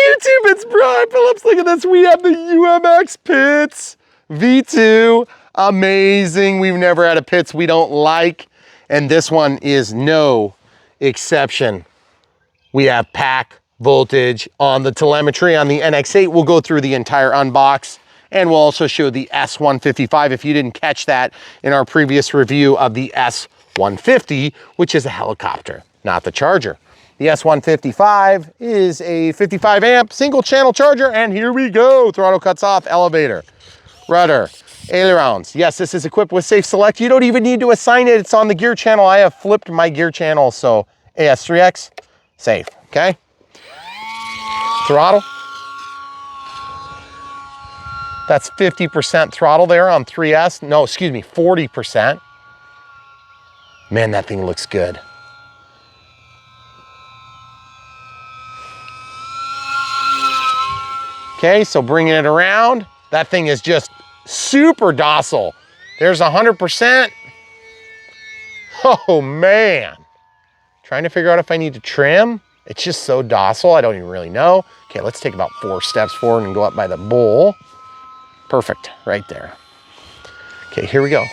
YouTube, it's Brian Phillips. Look at this. We have the UMX Pitts V2. Amazing. We've never had a Pitts we don't like. And this one is no exception. We have pack voltage on the telemetry on the NX8. We'll go through the entire unbox, and we'll also show the S155 if you didn't catch that in our previous review of the S150, which is a helicopter, not the Charger. The S155 is a 55 amp single channel charger, and here we go. Throttle cuts off, elevator, rudder, ailerons. Yes, this is equipped with Safe Select. You don't even need to assign it. It's on the gear channel. I have flipped my gear channel, so AS3X, safe, okay? Throttle. That's 50% throttle there on 3S. No, excuse me, 40%. Man, that thing looks good. Okay, so bringing it around, that thing is just super docile. There's 100%. Oh man. Trying to figure out if I need to trim. It's just so docile, I don't even really know. Okay, let's take about 4 steps forward and go up by the bowl. Perfect, right there. Okay, here we go.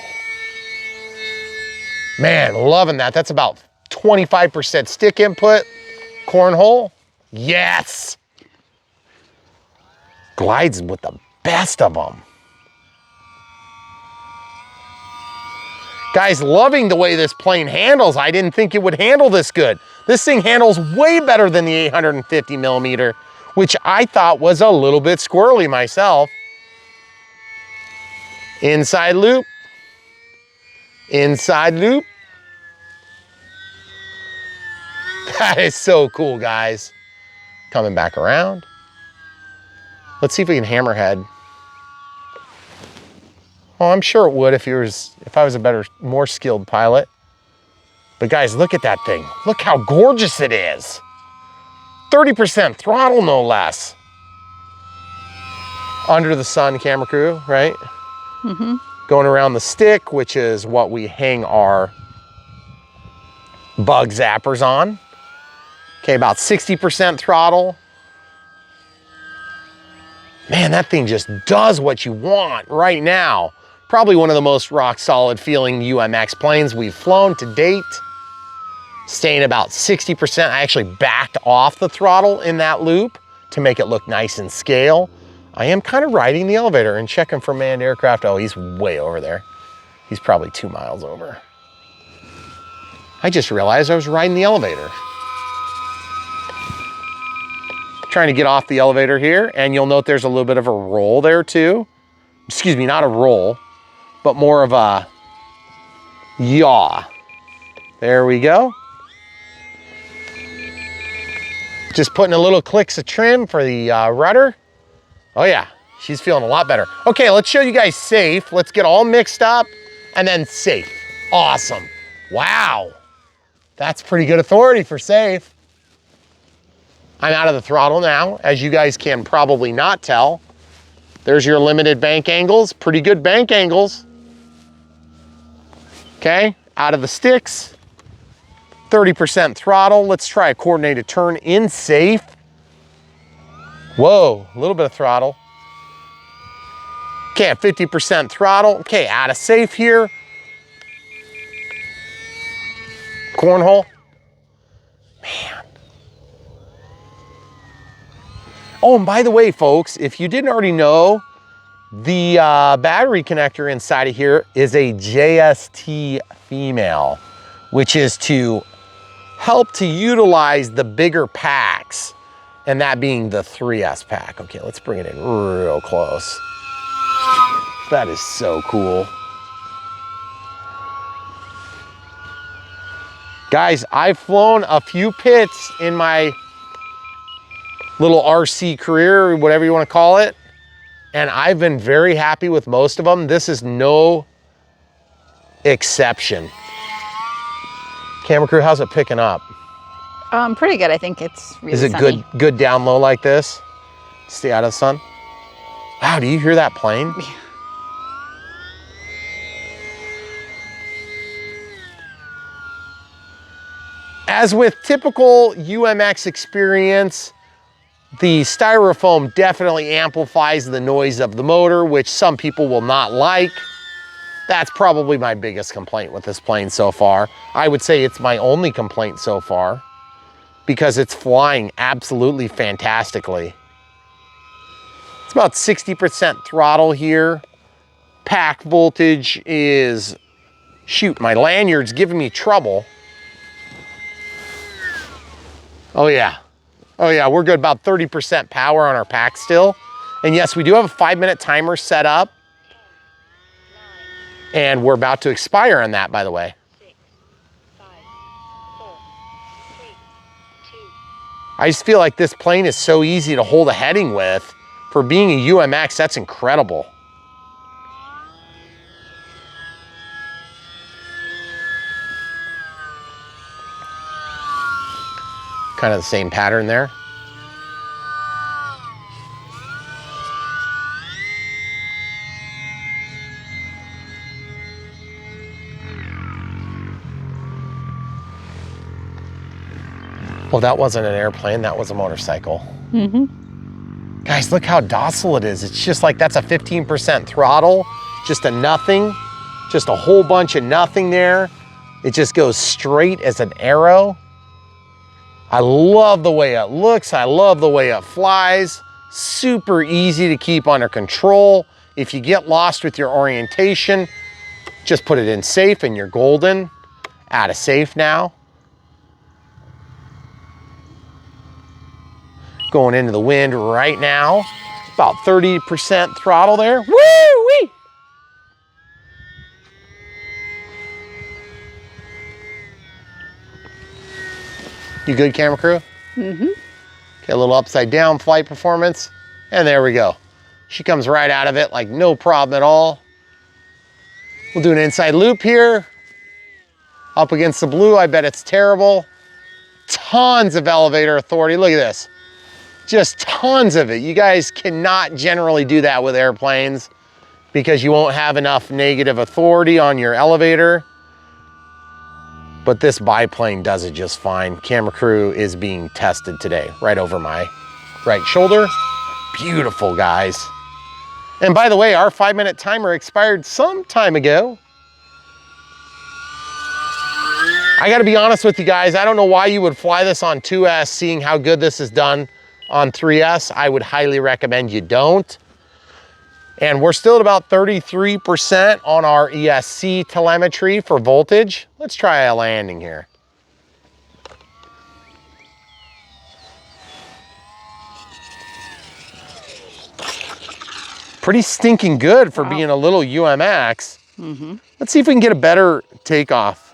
Man, loving that. That's about 25% stick input. Cornhole, yes. Glides with the best of them. Guys, loving the way this plane handles. I didn't think it would handle this good. This thing handles way better than the 850 millimeter, which I thought was a little bit squirrely myself. Inside loop, inside loop. That is so cool, guys. Coming back around. Let's see if we can hammerhead. Oh, I'm sure it would if I was a better, more skilled pilot. But guys, look at that thing. Look how gorgeous it is. 30% throttle, no less. Under the sun camera crew, right? Mm-hmm. Going around the stick, which is what we hang our bug zappers on. Okay, about 60% throttle. Man, that thing just does what you want right now. Probably one of the most rock solid feeling UMX planes we've flown to date. Staying about 60%. I actually backed off the throttle in that loop to make it look nice and scale. I am kind of riding the elevator and checking for manned aircraft. Oh, he's way over there. He's probably 2 miles over. I just realized I was riding the elevator. Trying to get off the elevator here, and you'll note there's a little bit of a roll there too. Excuse me, not a roll, but more of a yaw. There we go. Just putting a little clicks of trim for the rudder. Oh yeah, she's feeling a lot better. Okay, let's show you guys safe. Let's get all mixed up and then safe. Awesome. Wow, that's pretty good authority for safe. I'm out of the throttle now, as you guys can probably not tell. There's your limited bank angles, pretty good bank angles. Okay, out of the sticks, 30% throttle. Let's try a coordinated turn in safe. Whoa, a little bit of throttle. Okay, at 50% throttle. Okay, out of safe here. Cornhole. Man. Oh, and by the way, folks, if you didn't already know, the battery connector inside of here is a JST female, which is to help to utilize the bigger packs, and that being the 3S pack. Okay, let's bring it in real close. That is so cool. Guys, I've flown a few Pitts in my little RC career, whatever you want to call it, and I've been very happy with most of them. This is no exception. Camera crew, how's it picking up? Pretty good. I think it's really Is it sunny. good down low like this? Stay out of the sun? Wow, do you hear that plane? Yeah. As with typical UMX experience, The styrofoam definitely amplifies the noise of the motor, which some people will not like. That's probably my biggest complaint with this plane so far. I would say it's my only complaint so far because it's flying absolutely fantastically. It's about 60% throttle here. Pack voltage is, shoot, my lanyard's giving me trouble. Oh yeah, we're good, about 30% power on our pack still. And yes, we do have a 5-minute timer set up. And we're about to expire on that, by the way. 6, 5, 4, 3, 2. I just feel like this plane is so easy to hold a heading with. For being a UMX, that's incredible. Kind of the same pattern there. Well, that wasn't an airplane, that was a motorcycle. Guys, look how docile it is. It's just like that's a 15% throttle, just a nothing, just a whole bunch of nothing there. It just goes straight as an arrow. I love the way it looks. I love the way it flies. Super easy to keep under control. If you get lost with your orientation, just put it in safe and you're golden. Out of safe now. Going into the wind right now. About 30% throttle there. Woo-wee! You good, camera crew? Okay, a little upside down flight performance. And there we go. She comes right out of it like no problem at all. We'll do an inside loop here. Up against the blue, I bet it's terrible. Tons of elevator authority, look at this. Just tons of it. You guys cannot generally do that with airplanes because you won't have enough negative authority on your elevator. But this biplane does it just fine. Camera crew is being tested today, right over my right shoulder. Beautiful, guys. And by the way, our 5-minute timer expired some time ago. I gotta be honest with you guys, I don't know why you would fly this on 2S, seeing how good this is done on 3S. I would highly recommend you don't. And we're still at about 33% on our ESC telemetry for voltage. Let's try a landing here. Pretty stinking good for being a little UMX. Let's see if we can get a better takeoff.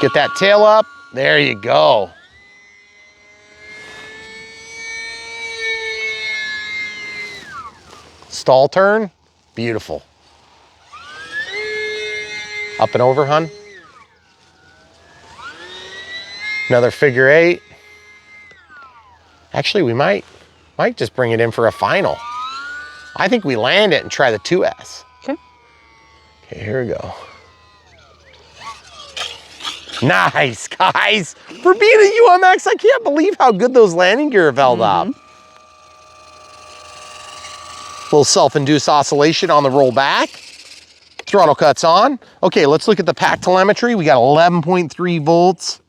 Get that tail up. There you go. Stall turn, beautiful. Up and over, hun. Another figure 8. Actually, we might just bring it in for a final. I think we land it and try the 2S. Okay, here we go. Nice, guys. For being a UMX, I can't believe how good those landing gear have held up. Little self-induced oscillation on the roll back. Throttle cuts on. Okay, let's look at the pack telemetry. We got 11.3 volts.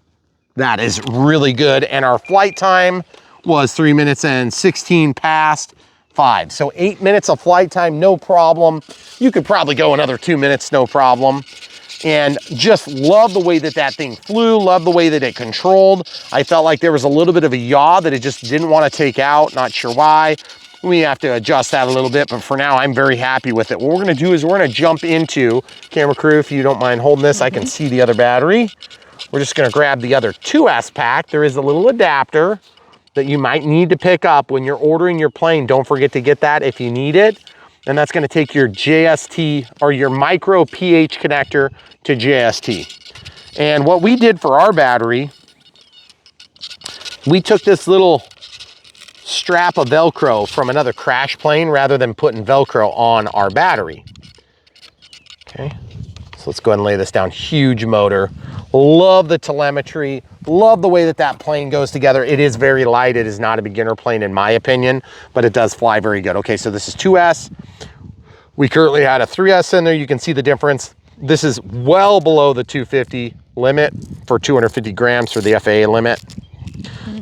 That is really good. And our flight time was 3 minutes and 16 past 5. So 8 minutes of flight time, no problem. You could probably go another 2 minutes, no problem. And just love the way that that thing flew, love the way that it controlled. I felt like there was a little bit of a yaw that it just didn't want to take out, not sure why. We have to adjust that a little bit, but for now, I'm very happy with it. What we're gonna do is we're gonna jump into, camera crew, if you don't mind holding this, I can see the other battery. We're just gonna grab the other 2S pack. There is a little adapter that you might need to pick up when you're ordering your plane. Don't forget to get that if you need it. And that's gonna take your JST or your micro pH connector to JST. And what we did for our battery, we took this little strap of Velcro from another crash plane rather than putting Velcro on our battery. Okay, so let's go ahead and lay this down. Huge motor. Love the telemetry, Love the way that that plane goes together. It is very light. It is not a beginner plane in my opinion, but it does fly very good. Okay, so this is 2S. We currently had a 3S in there. You can see the difference. This is well below the 250 limit for 250 grams for the FAA limit.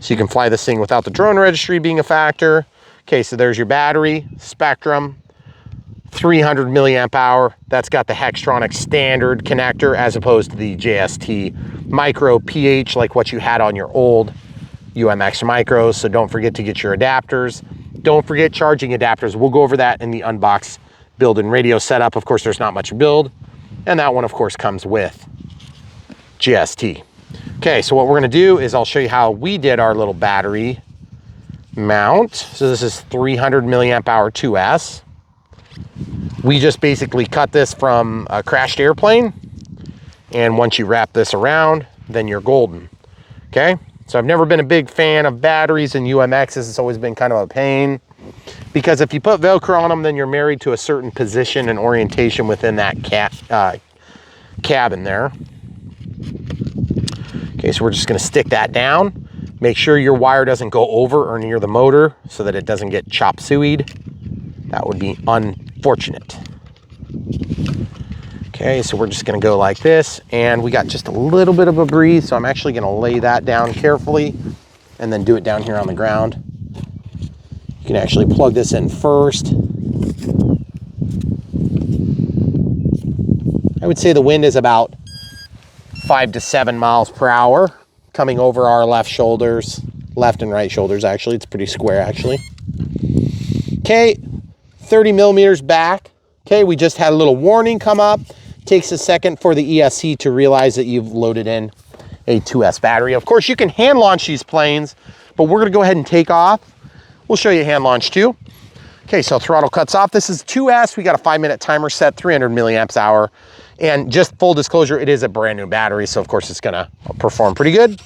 So you can fly this thing without the drone registry being a factor. Okay, so there's your battery, Spectrum, 300 milliamp hour. That's got the Hextronic standard connector as opposed to the JST micro PH like what you had on your old UMX micros. So don't forget to get your adapters. Don't forget charging adapters. We'll go over that in the Unbox build and radio setup. Of course, there's not much build. And that one, of course, comes with GST. Okay, so what we're gonna do is I'll show you how we did our little battery mount. So this is 300 milliamp hour 2S. We just basically cut this from a crashed airplane. And once you wrap this around, then you're golden. Okay, so I've never been a big fan of batteries and UMXs. It's always been kind of a pain. Because if you put Velcro on them, then you're married to a certain position and orientation within that cabin there. Okay, so we're just gonna stick that down. Make sure your wire doesn't go over or near the motor so that it doesn't get chop sueyed. That would be unfortunate. Okay, so we're just gonna go like this, and we got just a little bit of a breeze, so I'm actually gonna lay that down carefully and then do it down here on the ground. You can actually plug this in first. I would say the wind is about 5 to 7 miles per hour coming over our left shoulders, left and right shoulders actually. It's pretty square actually. Okay, 30 millimeters back. Okay, we just had a little warning come up. Takes a second for the ESC to realize that you've loaded in a 2S battery. Of course, you can hand launch these planes, but we're gonna go ahead and take off. We'll show you hand launch too. Okay, so throttle cuts off. This is 2S. We got a 5-minute timer set, 300 milliamps hour. And just full disclosure, it is a brand new battery, so of course it's gonna perform pretty good.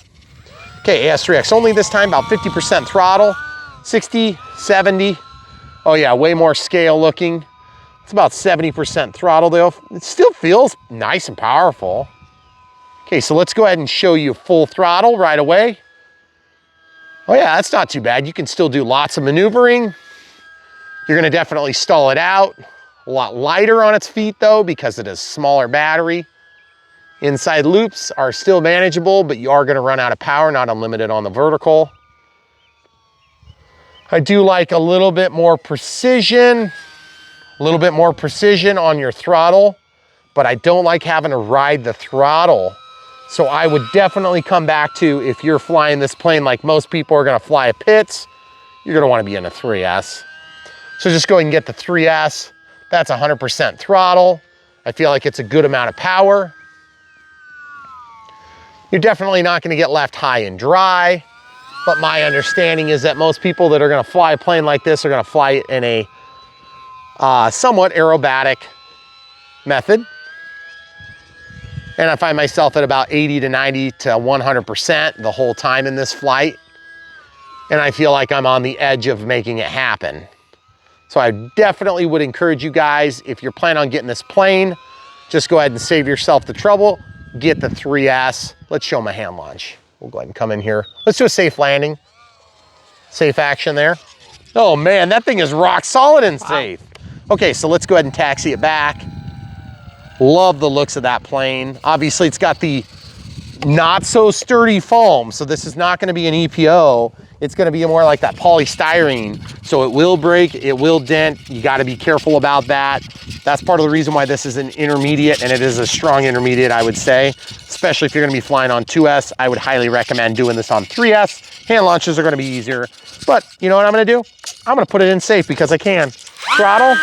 Okay, AS3X only this time, about 50% throttle, 60, 70. Oh yeah, way more scale looking. It's about 70% throttle though. It still feels nice and powerful. Okay, so let's go ahead and show you full throttle right away. Oh yeah, that's not too bad. You can still do lots of maneuvering. You're gonna definitely stall it out. A lot lighter on its feet though, because it is smaller battery. Inside loops are still manageable, but you are gonna run out of power, not unlimited on the vertical. I do like a little bit more precision on your throttle, but I don't like having to ride the throttle. So I would definitely come back to, if you're flying this plane like most people are gonna fly at pits, you're gonna wanna be in a 3S. So just go ahead and get the 3S. That's 100% throttle. I feel like it's a good amount of power. You're definitely not gonna get left high and dry, but my understanding is that most people that are gonna fly a plane like this are gonna fly it in a somewhat aerobatic method. And I find myself at about 80 to 90 to 100% the whole time in this flight. And I feel like I'm on the edge of making it happen. So I definitely would encourage you guys, if you're planning on getting this plane, just go ahead and save yourself the trouble, get the 3S. Let's show them a hand launch. We'll go ahead and come in here. Let's do a safe landing. Safe action there. Oh man, that thing is rock solid and safe. Okay, so let's go ahead and taxi it back. Love the looks of that plane. Obviously, it's got the not so sturdy foam, so this is not gonna be an EPO. It's gonna be more like that polystyrene. So it will break, it will dent. You gotta be careful about that. That's part of the reason why this is an intermediate, and it is a strong intermediate, I would say. Especially if you're gonna be flying on 2S, I would highly recommend doing this on 3S. Hand launches are gonna be easier. But you know what I'm gonna do? I'm gonna put it in safe because I can. Throttle,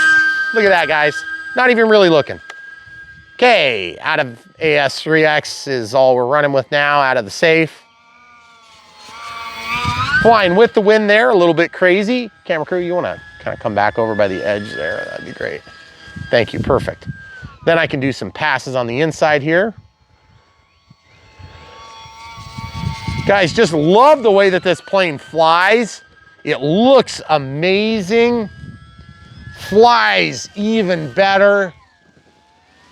look at that, guys. Not even really looking. Okay, out of AS3X is all we're running with now, out of the safe. Flying with the wind there, a little bit crazy. Camera crew, you wanna kind of come back over by the edge there? That'd be great. Thank you, perfect. Then I can do some passes on the inside here. Guys, just love the way that this plane flies. It looks amazing. Flies even better.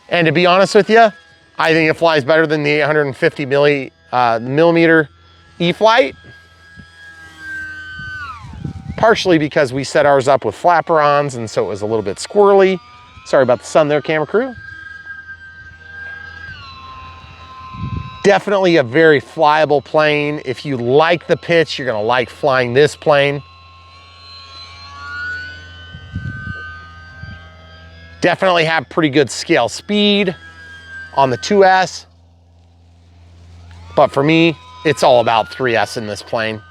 And to be honest with you, I think it flies better than the 850 millimeter E-flite. Partially because we set ours up with flaperons and so it was a little bit squirrely. Sorry about the sun there, camera crew. Definitely a very flyable plane. If you like the pitch, you're gonna like flying this plane. Definitely have pretty good scale speed on the 2S. But for me, it's all about 3S in this plane.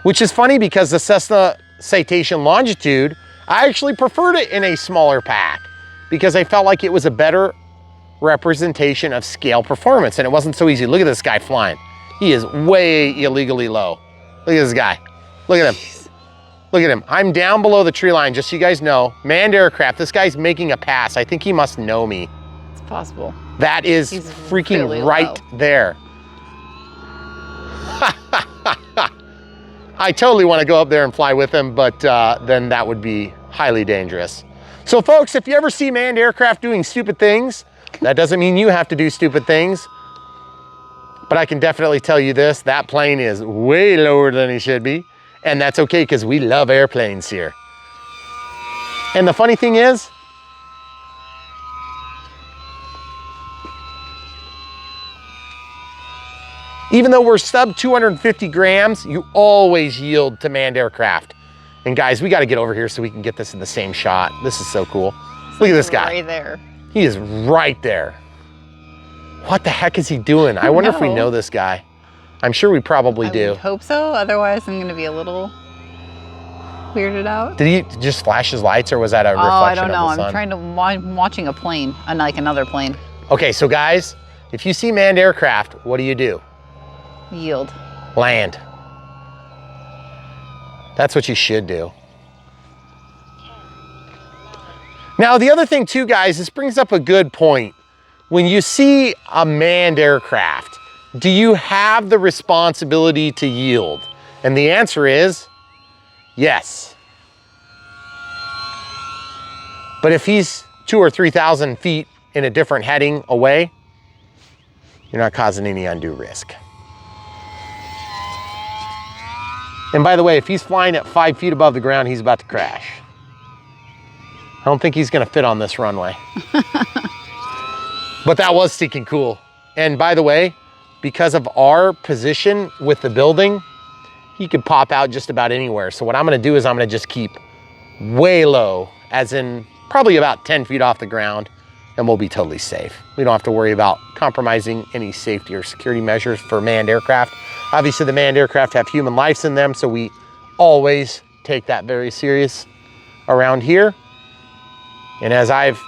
Which is funny because the Cessna Citation Longitude, I actually preferred it in a smaller pack because I felt like it was a better representation of scale performance and it wasn't so easy. Look at this guy flying. He is way illegally low. Look at this guy. Look at him. Look at him. I'm down below the tree line, just so you guys know. Manned aircraft, this guy's making a pass. I think he must know me. It's possible. That is He's freaking really right low. there. I totally want to go up there and fly with him, but then that would be highly dangerous. So folks, if you ever see manned aircraft doing stupid things, that doesn't mean you have to do stupid things. But I can definitely tell you this, that plane is way lower than he should be. And that's okay, because we love airplanes here. And the funny thing is, even though we're sub 250 grams, you always yield to manned aircraft. And guys, we got to get over here so we can get this in the same shot. This is so cool. Look at this guy. Right there. He is right there. What the heck is he doing? I wonder if we know this guy. I'm sure we probably do. I would hope so. Otherwise, I'm going to be a little weirded out. Did he just flash his lights, or was that a reflection I don't know. of the sun? I'm trying to. I'm watching a plane, like another plane. Okay, so guys, if you see manned aircraft, what do? Yield. Land. That's what you should do. Now, the other thing too, guys, this brings up a good point. When you see a manned aircraft, do you have the responsibility to yield? And the answer is yes. But if he's 2,000 or 3,000 feet in a different heading away, you're not causing any undue risk. And by the way, if he's flying at 5 feet above the ground, he's about to crash. I don't think he's gonna fit on this runway. But that was stinking cool. And by the way, because of our position with the building, he could pop out just about anywhere. So what I'm gonna do is I'm gonna just keep way low, as in probably about 10 feet off the ground, and we'll be totally safe. We don't have to worry about compromising any safety or security measures for manned aircraft. Obviously the manned aircraft have human lives in them, so we always take that very serious around here. And as I've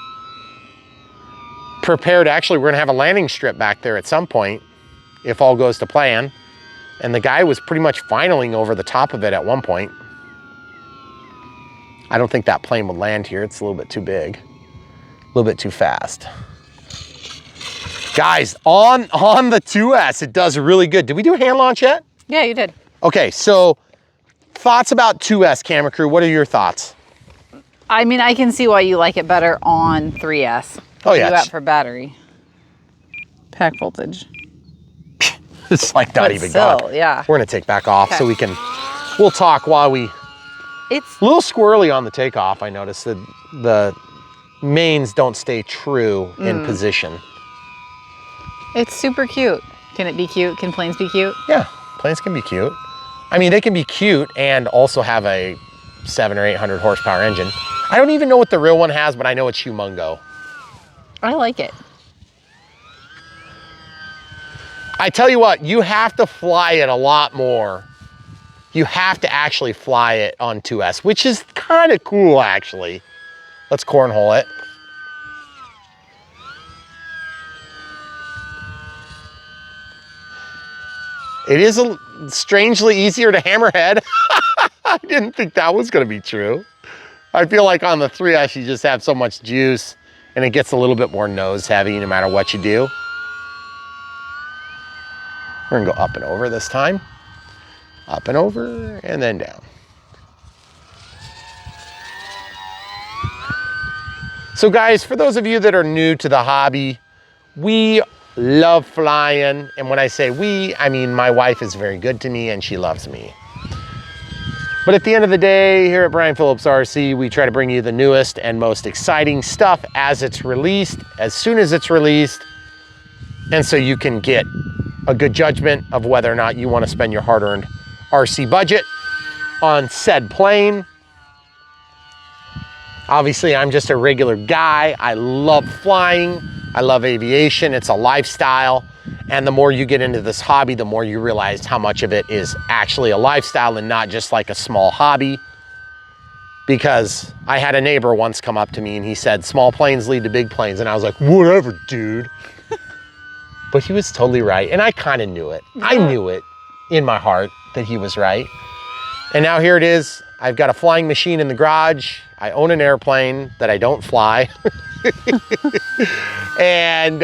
prepared, actually we're gonna have a landing strip back there at some point, if all goes to plan. And the guy was pretty much finaling over the top of it at one point. I don't think that plane would land here. It's a little bit too big, a little bit too fast. Guys, on the 2S, it does really good. Did we do a hand launch yet? Yeah, you did. Okay, so thoughts about 2S, camera crew. What are your thoughts? I mean, I can see why you like it better on 3S. Oh yeah. What are you at for battery? Pack voltage. It's like not But even still, gone. yeah. We're gonna take back off so we'll talk while we, It's a little squirrely on the takeoff. I noticed that the mains don't stay true in position. It's super cute. Can it be cute? Can planes be cute? Yeah, planes can be cute. I mean, they can be cute and also have a 700 or 800 horsepower engine. I don't even know what the real one has, but I know it's humongo. I like it. I tell you what, you have to fly it a lot more. You have to actually fly it on 2S, which is kind of cool, actually. Let's cornhole it. It is strangely easier to hammerhead. I didn't think that was gonna be true. I feel like on the 3S, you just have so much juice and it gets a little bit more nose heavy no matter what you do. We're gonna go up and over this time. Up and over and then down. So guys, for those of you that are new to the hobby, we love flying. And when I say we, I mean my wife is very good to me and she loves me. But at the end of the day, here at Brian Phillips RC, we try to bring you the newest and most exciting stuff as it's released, as soon as it's released, and so you can get a good judgment of whether or not you want to spend your hard-earned RC budget on said plane. Obviously, I'm just a regular guy. I love flying. I love aviation. It's a lifestyle. And the more you get into this hobby, the more you realize how much of it is actually a lifestyle and not just like a small hobby. Because I had a neighbor once come up to me and he said, small planes lead to big planes. And I was like, whatever, dude. But he was totally right. And I kind of knew it. I knew it in my heart that he was right. And now here it is. I've got a flying machine in the garage. I own an airplane that I don't fly. And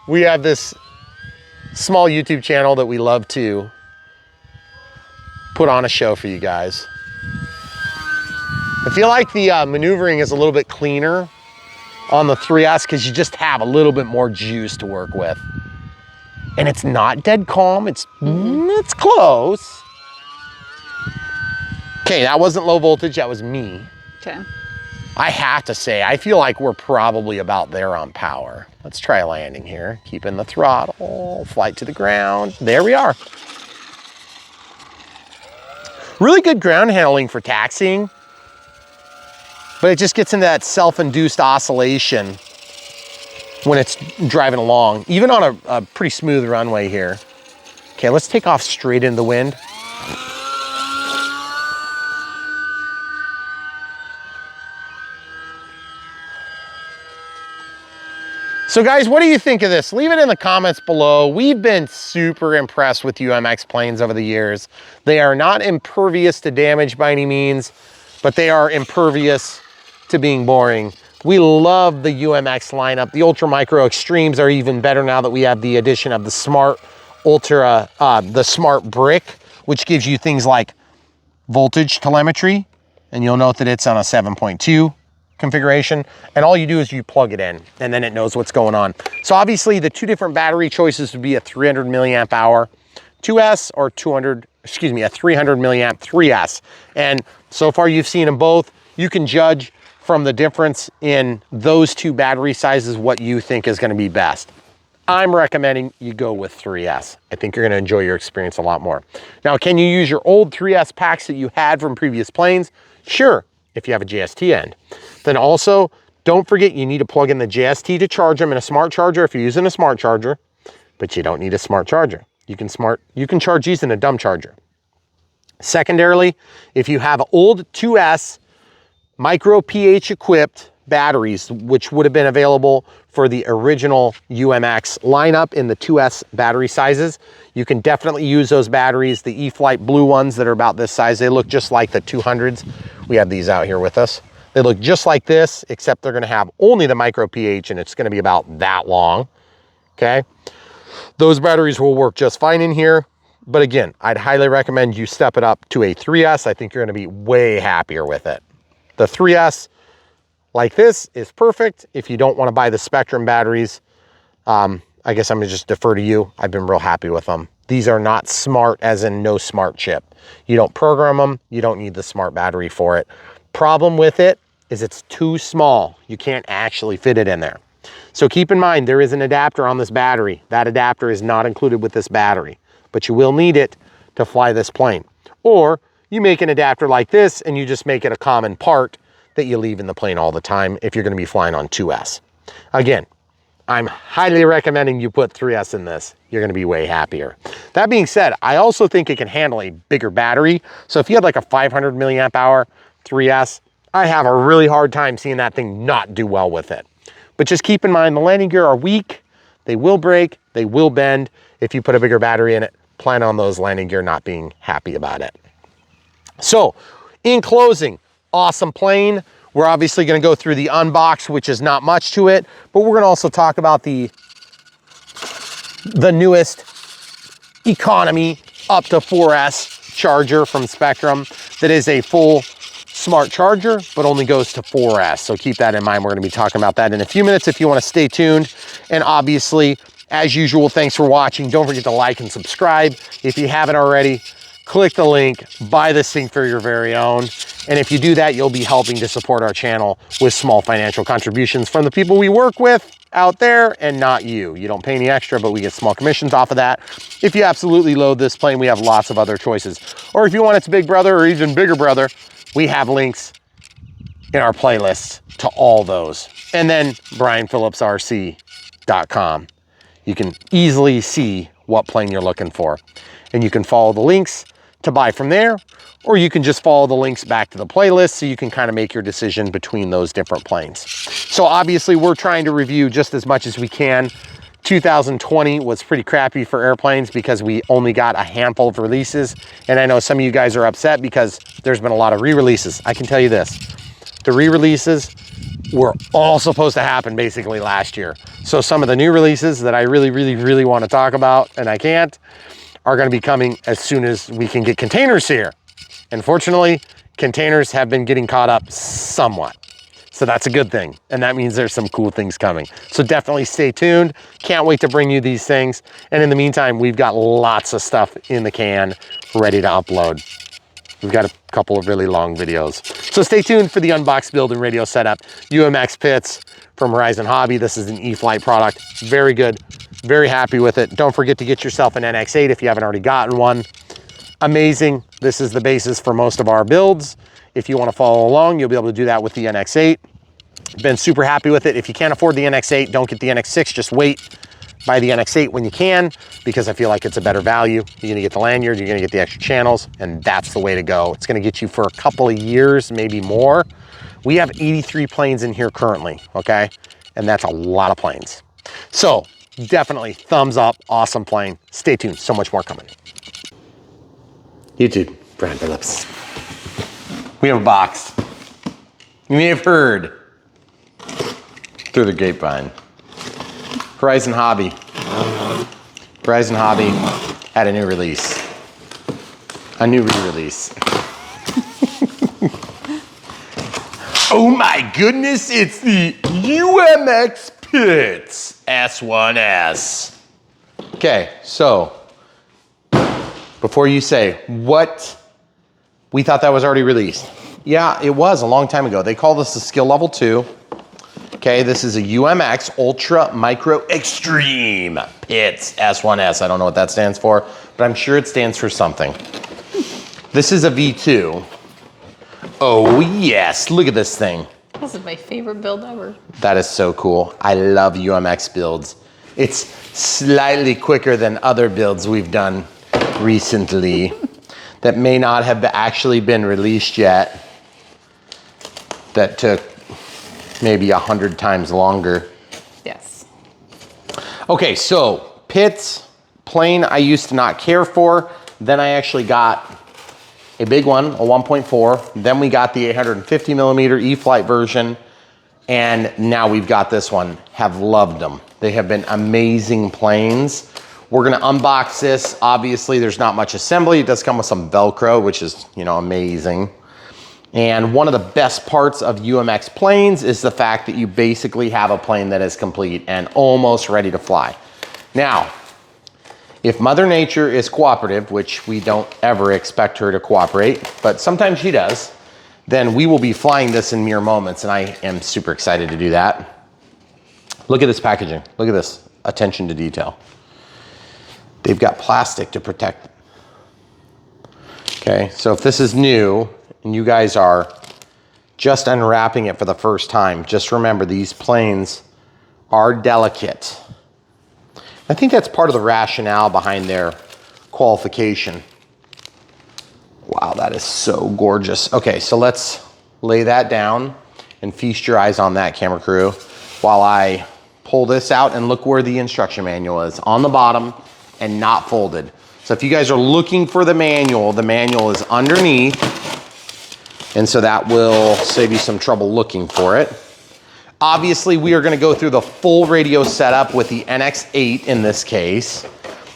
we have this small YouTube channel that we love to put on a show for you guys. I feel like the maneuvering is a little bit cleaner on the 3S because you just have a little bit more juice to work with. And it's not dead calm, it's close. Okay, that wasn't low voltage, that was me. Okay. I have to say, I feel like we're probably about there on power. Let's try landing here. Keeping the throttle, flight to the ground. There we are. Really good ground handling for taxiing, but it just gets into that self-induced oscillation when it's driving along, even on a pretty smooth runway here. Okay, let's take off straight into the wind. So guys, what do you think of this? Leave it in the comments below. We've been super impressed with UMX planes over the years. They are not impervious to damage by any means, but they are impervious to being boring. We love the UMX lineup. The Ultra Micro Extremes are even better now that we have the addition of the Smart Ultra, the Smart Brick, which gives you things like voltage telemetry, and you'll note that it's on a 7.2 configuration, and all you do is you plug it in and then it knows what's going on. So obviously the two different battery choices would be a 300 milliamp hour 2S or a 300 milliamp 3S. And so far you've seen them both. You can judge from the difference in those two battery sizes what you think is going to be best. I'm recommending you go with 3S. I think you're going to enjoy your experience a lot more. Now, can you use your old 3S packs that you had from previous planes? Sure, if you have a JST end. Then also, don't forget you need to plug in the JST to charge them in a smart charger if you're using a smart charger, but you don't need a smart charger. You can charge these in a dumb charger. Secondarily, if you have old 2S micro pH equipped batteries, which would have been available for the original UMX lineup in the 2S battery sizes, you can definitely use those batteries. The e-flite blue ones that are about this size, they look just like the 200s. We have these out here with us. They look just like this, except they're gonna have only the micro pH and it's gonna be about that long, okay? Those batteries will work just fine in here. But again, I'd highly recommend you step it up to a 3S. I think you're gonna be way happier with it. The 3S like this is perfect. If you don't wanna buy the Spectrum batteries, I guess I'm gonna just defer to you. I've been real happy with them. These are not smart as in no smart chip. You don't program them, you don't need the smart battery for it. Problem with it is it's too small. You can't actually fit it in there. So keep in mind, there is an adapter on this battery. That adapter is not included with this battery, but you will need it to fly this plane. Or you make an adapter like this and you just make it a common part that you leave in the plane all the time if you're gonna be flying on 2S. Again, I'm highly recommending you put 3S in this. You're gonna be way happier. That being said, I also think it can handle a bigger battery. So if you had like a 500 milliamp hour 3S, I have a really hard time seeing that thing not do well with it. But just keep in mind, the landing gear are weak. They will break, they will bend. If you put a bigger battery in it, plan on those landing gear not being happy about it. So in closing, awesome plane. We're obviously gonna go through the unbox, which is not much to it, but we're gonna also talk about the newest economy up to 4S charger from Spectrum that is a full smart charger, but only goes to 4S. So keep that in mind. We're gonna be talking about that in a few minutes if you wanna stay tuned. And obviously, as usual, thanks for watching. Don't forget to like and subscribe. If you haven't already, click the link, buy this thing for your very own. And if you do that, you'll be helping to support our channel with small financial contributions from the people we work with out there and not you. You don't pay any extra, but we get small commissions off of that. If you absolutely load this plane, we have lots of other choices. Or if you want its big brother or even bigger brother, we have links in our playlist to all those. And then brianphillipsrc.com. You can easily see what plane you're looking for. And you can follow the links to buy from there, or you can just follow the links back to the playlist so you can kind of make your decision between those different planes. So obviously we're trying to review just as much as we can. 2020 was pretty crappy for airplanes because we only got a handful of releases. And I know some of you guys are upset because there's been a lot of re-releases. I can tell you this, the re-releases were all supposed to happen basically last year. So some of the new releases that I really want to talk about, and I can't, are going to be coming as soon as we can get containers here. Unfortunately, containers have been getting caught up somewhat. So that's a good thing. And that means there's some cool things coming. So definitely stay tuned. Can't wait to bring you these things. And in the meantime, we've got lots of stuff in the can ready to upload. We've got a couple of really long videos. So stay tuned for the unbox build and radio setup. UMX pits from Horizon Hobby. This is an E-flite product. Very good. Very happy with it. Don't forget to get yourself an NX8 if you haven't already gotten one. Amazing. This is the basis for most of our builds. If you want to follow along, you'll be able to do that with the NX8. Been super happy with it. If you can't afford the NX8, don't get the NX6. Just wait. Buy the NX8 when you can, because I feel like it's a better value. You're gonna get the lanyard, you're gonna get the extra channels, and that's the way to go. It's gonna get you for a couple of years, maybe more. We have 83 planes in here currently, okay? And that's a lot of planes. So definitely thumbs up, awesome plane. Stay tuned, so much more coming. YouTube, Brian Phillips. We have a box. You may have heard through the grapevine. Horizon Hobby. Horizon Hobby had a new release. A new re-release. Oh my goodness, it's the UMX Pits S1S. Okay, so before you say, what? We thought that was already released. Yeah, it was a long time ago. They call this the skill level 2. Okay, this is a UMX Ultra Micro Extreme Pits S1S. I don't know what that stands for, but I'm sure it stands for something. This is a V2. Oh yes, look at this thing. This is my favorite build ever. That is so cool. I love UMX builds. It's slightly quicker than other builds we've done recently that may not have actually been released yet, that took maybe 100 times longer. Yes. Okay, so pits, plane I used to not care for. Then I actually got a big one, a 1.4. Then we got the 850 millimeter E-flite version. And now we've got this one. Have loved them. They have been amazing planes. We're gonna unbox this. Obviously, there's not much assembly. It does come with some Velcro, which is, you know, amazing. And one of the best parts of UMX planes is the fact that you basically have a plane that is complete and almost ready to fly. Now, if Mother Nature is cooperative, which we don't ever expect her to cooperate, but sometimes she does, then we will be flying this in mere moments, and I am super excited to do that. Look at this packaging. Look at this attention to detail. They've got plastic to protect. Okay, so if this is new and you guys are just unwrapping it for the first time, just remember these planes are delicate. I think that's part of the rationale behind their qualification. Wow, that is so gorgeous. Okay, so let's lay that down and feast your eyes on that, camera crew, while I pull this out and look where the instruction manual is, on the bottom and not folded. So if you guys are looking for the manual is underneath, and so that will save you some trouble looking for it. Obviously, we are gonna go through the full radio setup with the NX8 in this case,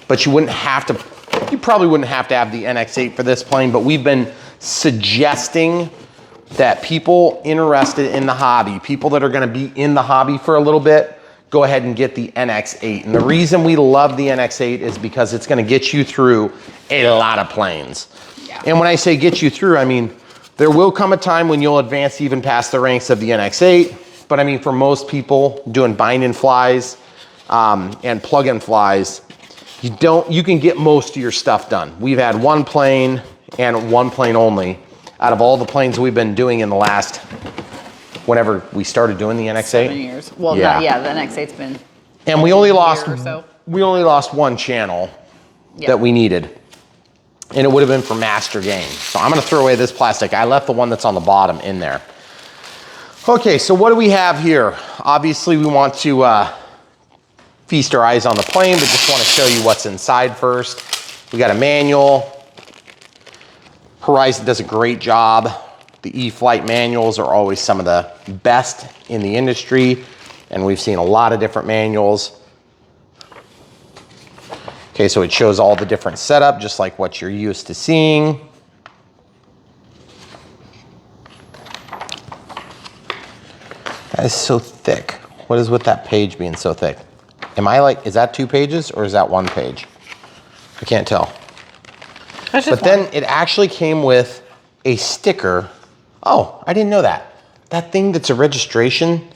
but you probably wouldn't have to have the NX8 for this plane, but we've been suggesting that people interested in the hobby, people that are gonna be in the hobby for a little bit, go ahead and get the NX8. And the reason we love the NX8 is because it's gonna get you through a lot of planes. Yeah. And when I say get you through, I mean, there will come a time when you'll advance even past the ranks of the NX8. But I mean, for most people doing bind-in flies and plug-in flies, you can get most of your stuff done. We've had one plane and one plane only out of all the planes we've been doing in the last, whenever we started doing the NX8. 7 years. Well, Yeah. yeah, the NX8's been. And we only lost, or so. one channel Yeah. that we needed. And it would have been for master game. So I'm gonna throw away this plastic. I left the one that's on the bottom in there. Okay, so what do we have here? Obviously we want to feast our eyes on the plane, but just wanna show you what's inside first. We got a manual. Horizon does a great job. The e-flite manuals are always some of the best in the industry, and we've seen a lot of different manuals. Okay, so it shows all the different setup, just like what you're used to seeing. That is so thick. What is with that page being so thick? Is that 2 pages or is that 1 page? I can't tell. That's just But then it actually came with a sticker. Oh, I didn't know that. That thing that's a registration,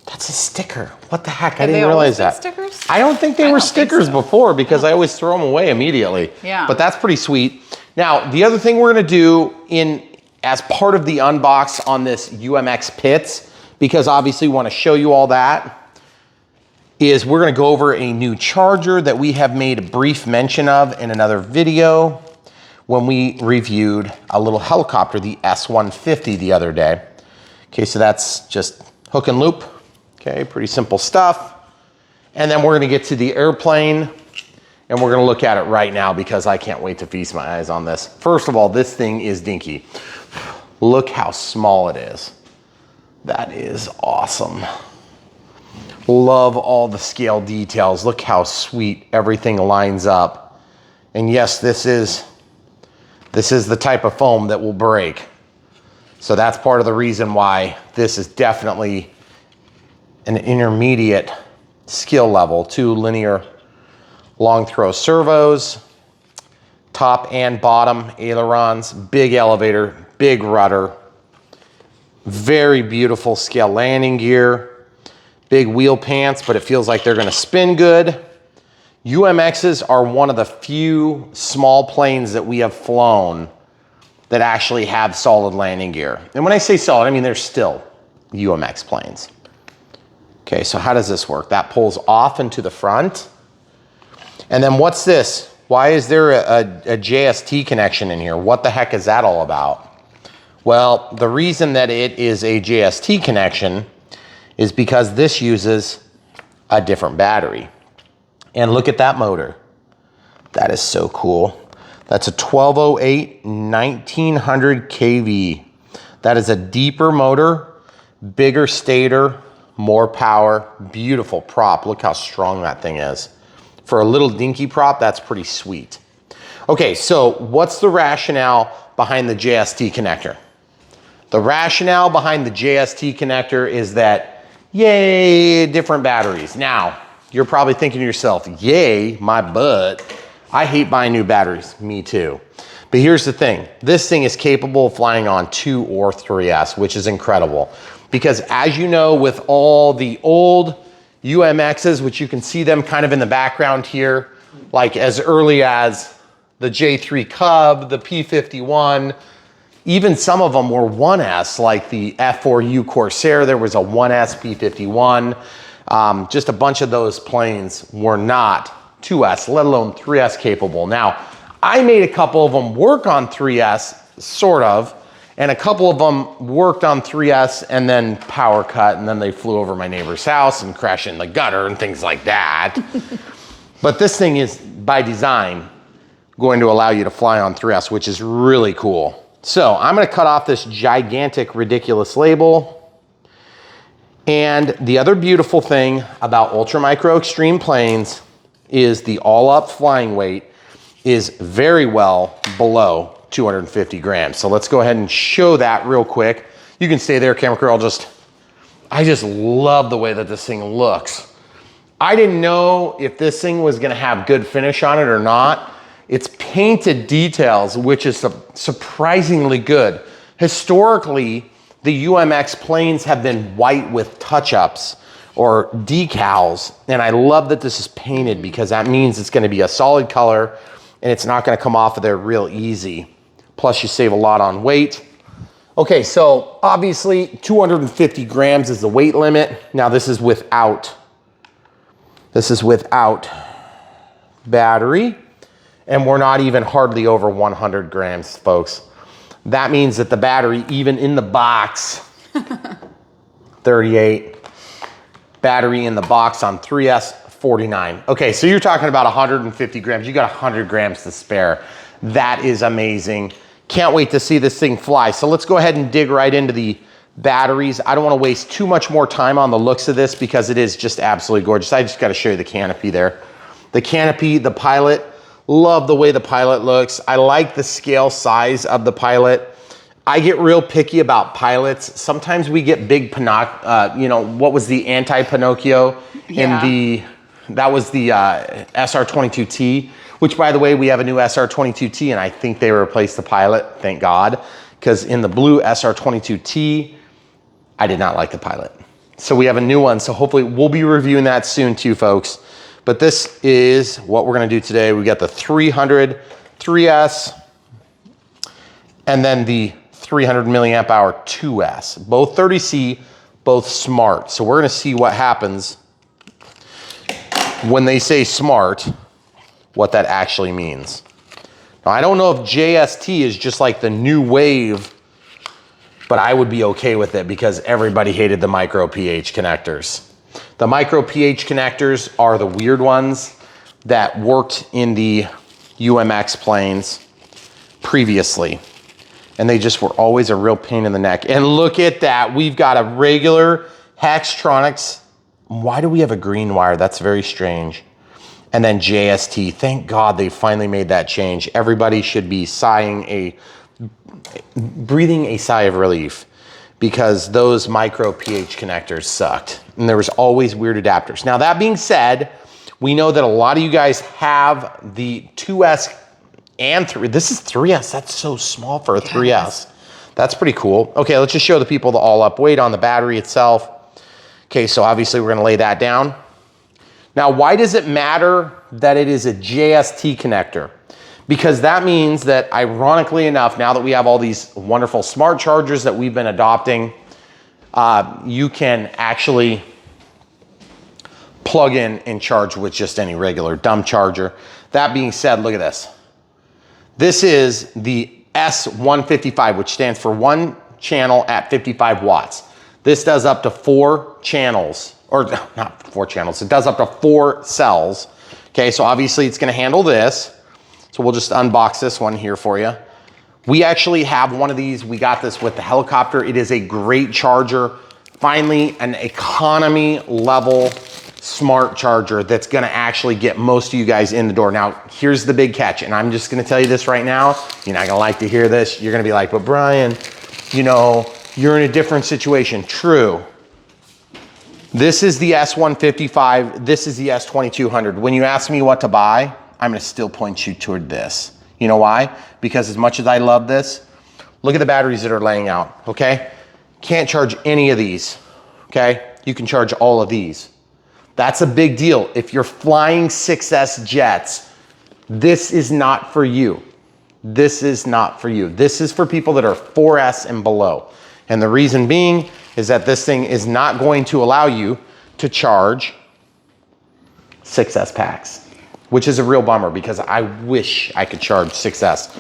that's a sticker. What the heck? I didn't realize that. Stickers? I don't think they were stickers before because I always throw them away immediately. Yeah. But that's pretty sweet. Now, the other thing we're gonna do as part of the unbox on this UMX Pits, because obviously we wanna show you all that, is we're gonna go over a new charger that we have made a brief mention of in another video when we reviewed a little helicopter, the S150 the other day. Okay, so that's just hook and loop. Okay, pretty simple stuff. And then we're gonna get to the airplane and we're gonna look at it right now because I can't wait to feast my eyes on this. First of all, this thing is dinky. Look how small it is. That is awesome. Love all the scale details. Look how sweet everything lines up. And yes, this is the type of foam that will break. So that's part of the reason why this is definitely an intermediate skill level. 2 linear long throw servos, top and bottom ailerons, big elevator, big rudder, very beautiful scale landing gear, big wheel pants, but it feels like they're gonna spin good. UMXs are one of the few small planes that we have flown that actually have solid landing gear. And when I say solid, I mean they're still UMX planes. Okay, so how does this work? That pulls off into the front. And then what's this? Why is there a JST connection in here? What the heck is that all about? Well, the reason that it is a JST connection is because this uses a different battery. And look at that motor. That is so cool. That's a 1208 1900 kV. That is a deeper motor, bigger stator, more power, beautiful prop. Look how strong that thing is. For a little dinky prop, that's pretty sweet. Okay, so what's the rationale behind the JST connector? The rationale behind the JST connector is that, yay, different batteries. Now, you're probably thinking to yourself, yay, my butt. I hate buying new batteries, me too. But here's the thing, this thing is capable of flying on 2 or 3S, which is incredible. Because as you know, with all the old UMXs, which you can see them kind of in the background here, like as early as the J3 Cub, the P51, even some of them were 1S, like the F4U Corsair, there was a 1S P51. Just a bunch of those planes were not 2S, let alone 3S capable. Now, I made a couple of them work on 3S, sort of, and a couple of them worked on 3S and then power cut, and then they flew over my neighbor's house and crashed in the gutter and things like that. But this thing is, by design, going to allow you to fly on 3S, which is really cool. So I'm gonna cut off this gigantic, ridiculous label. And the other beautiful thing about ultra micro extreme planes is the all up flying weight is very well below 250 grams. So let's go ahead and show that real quick. You can stay there, camera crew. I just love the way that this thing looks. I didn't know if this thing was gonna have good finish on it or not. It's painted details, which is surprisingly good. Historically, the UMX planes have been white with touch-ups or decals, and I love that this is painted because that means it's gonna be a solid color and it's not gonna come off of there real easy. Plus you save a lot on weight. Okay, so obviously 250 grams is the weight limit. Now this is without battery, and we're not even hardly over 100 grams, folks. That means that the battery, even in the box, 38, battery in the box on 3S, 49. Okay, so you're talking about 150 grams. You got 100 grams to spare. That is amazing. Can't wait to see this thing fly. So let's go ahead and dig right into the batteries. I don't want to waste too much more time on the looks of this because it is just absolutely gorgeous. I just got to show you the canopy there. The canopy, the pilot, love the way the pilot looks. I like the scale size of the pilot. I get real picky about pilots. Sometimes we get big you know, what was the anti-Pinocchio that was the SR22T, which by the way, we have a new SR22T and I think they replaced the pilot, thank God. Because in the blue SR22T, I did not like the pilot. So we have a new one, so hopefully we'll be reviewing that soon too, folks. But this is what we're gonna do today. We got the 300 3S and then the 300 milliamp hour 2S, both 30C, both smart. So we're gonna see what happens when they say smart, what that actually means. Now, I don't know if JST is just like the new wave, but I would be okay with it because everybody hated the micro pH connectors. The micro pH connectors are the weird ones that worked in the UMX planes previously. And they just were always a real pain in the neck. And look at that, we've got a regular Hextronics. Why do we have a green wire? That's very strange. And then JST, thank God they finally made that change. Everybody should be breathing a sigh of relief because those micro pH connectors sucked. And there was always weird adapters. Now that being said, we know that a lot of you guys have the 2S and 3. This is 3S, that's so small for a 3S. That's pretty cool. Okay, let's just show the people the all up weight on the battery itself. Okay, so obviously we're gonna lay that down. Now, why does it matter that it is a JST connector? Because that means that, ironically enough, now that we have all these wonderful smart chargers that we've been adopting, you can actually plug in and charge with just any regular dumb charger. That being said, look at this. This is the S155, which stands for one channel at 55 watts. This does up to 4 channels, or not 4 channels, it does up to 4 cells. Okay, so obviously it's gonna handle this. So we'll just unbox this one here for you. We actually have one of these. We got this with the helicopter. It is a great charger. Finally, an economy level smart charger that's gonna actually get most of you guys in the door. Now, here's the big catch, and I'm just gonna tell you this right now. You're not gonna like to hear this. You're gonna be like, but Brian, you know, you're in a different situation. True. This is the S155. This is the S2200. When you ask me what to buy, I'm gonna still point you toward this. You know why? Because as much as I love this, look at the batteries that are laying out, okay? Can't charge any of these, okay? You can charge all of these. That's a big deal. If you're flying 6S jets, this is not for you. This is not for you. This is for people that are 4S and below. And the reason being is that this thing is not going to allow you to charge 6S packs, which is a real bummer because I wish I could charge 6S.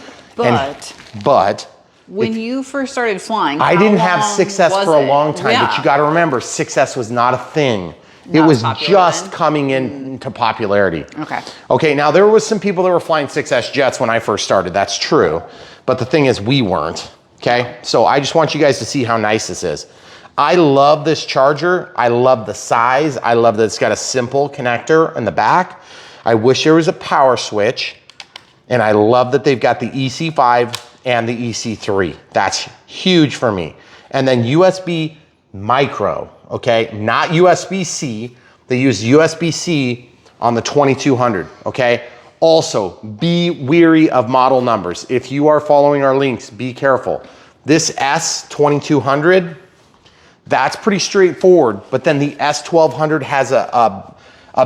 But when you first started flying, I didn't have 6S for a long time, Yeah. but you got to remember 6S was not a thing. It was just coming into popularity. Okay. Okay, now there was some people that were flying 6S jets when I first started. That's true. But the thing is, we weren't. Okay, so I just want you guys to see how nice this is. I love this charger. I love the size. I love that it's got a simple connector in the back. I wish there was a power switch. And I love that they've got the EC5 and the EC3. That's huge for me. And then USB micro, okay? Not USB-C. They use USB-C on the 2200, okay? Also, be weary of model numbers. If you are following our links, be careful. This S2200, that's pretty straightforward, but then the S1200 has a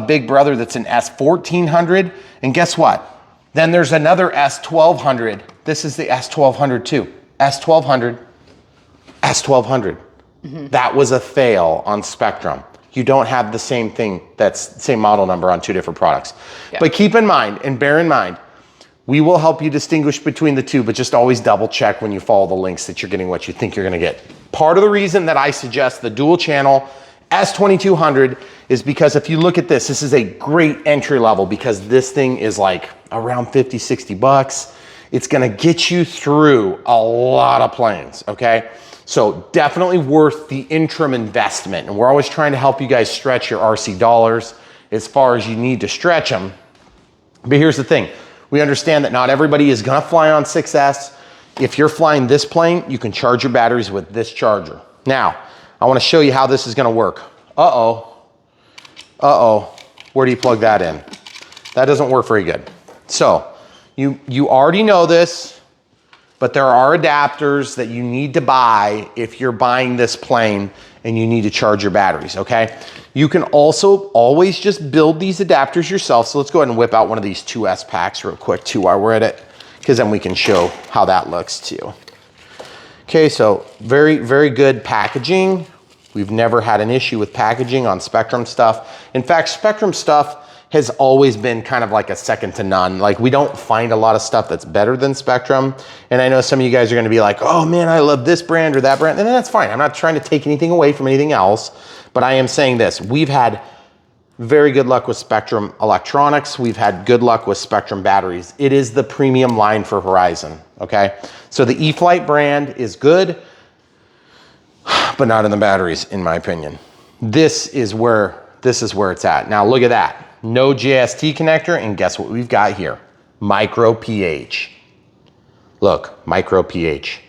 big brother that's an S1400, and guess what? Then there's another S1200. This is the S1200 too. S1200, S1200. That was a fail on Spectrum. You don't have the same thing, that's same model number on two different products. Yeah. But keep in mind and bear in mind, we will help you distinguish between the two, but just always double check when you follow the links that you're getting what you think you're gonna get. Part of the reason that I suggest the dual channel S2200 is because if you look at this, this is a great entry level because this thing is like around 50, 60 bucks. It's gonna get you through a lot of planes, okay? So definitely worth the interim investment. And we're always trying to help you guys stretch your RC dollars as far as you need to stretch them. But here's the thing. We understand that not everybody is gonna fly on 6S. If you're flying this plane, you can charge your batteries with this charger. Now, I wanna show you how this is gonna work. Where do you plug that in? That doesn't work very good. So, you already know this, but there are adapters that you need to buy if you're buying this plane and you need to charge your batteries, okay? You can also always just build these adapters yourself. So let's go ahead and whip out one of these 2S packs real quick too while we're at it, because then we can show how that looks too. Okay, so very, very good packaging. We've never had an issue with packaging on Spectrum stuff. In fact, Spectrum stuff has always been kind of like a second to none. Like we don't find a lot of stuff that's better than Spectrum. And I know some of you guys are gonna be like, oh man, I love this brand or that brand. And that's fine. I'm not trying to take anything away from anything else, but I am saying this. We've had very good luck with Spectrum electronics. We've had good luck with Spectrum batteries. It is the premium line for Horizon, okay? So the e-flite brand is good, but not in the batteries, in my opinion. This is where it's at. Now look at that. No JST connector, and guess what we've got here? Micro pH. Look, micro pH.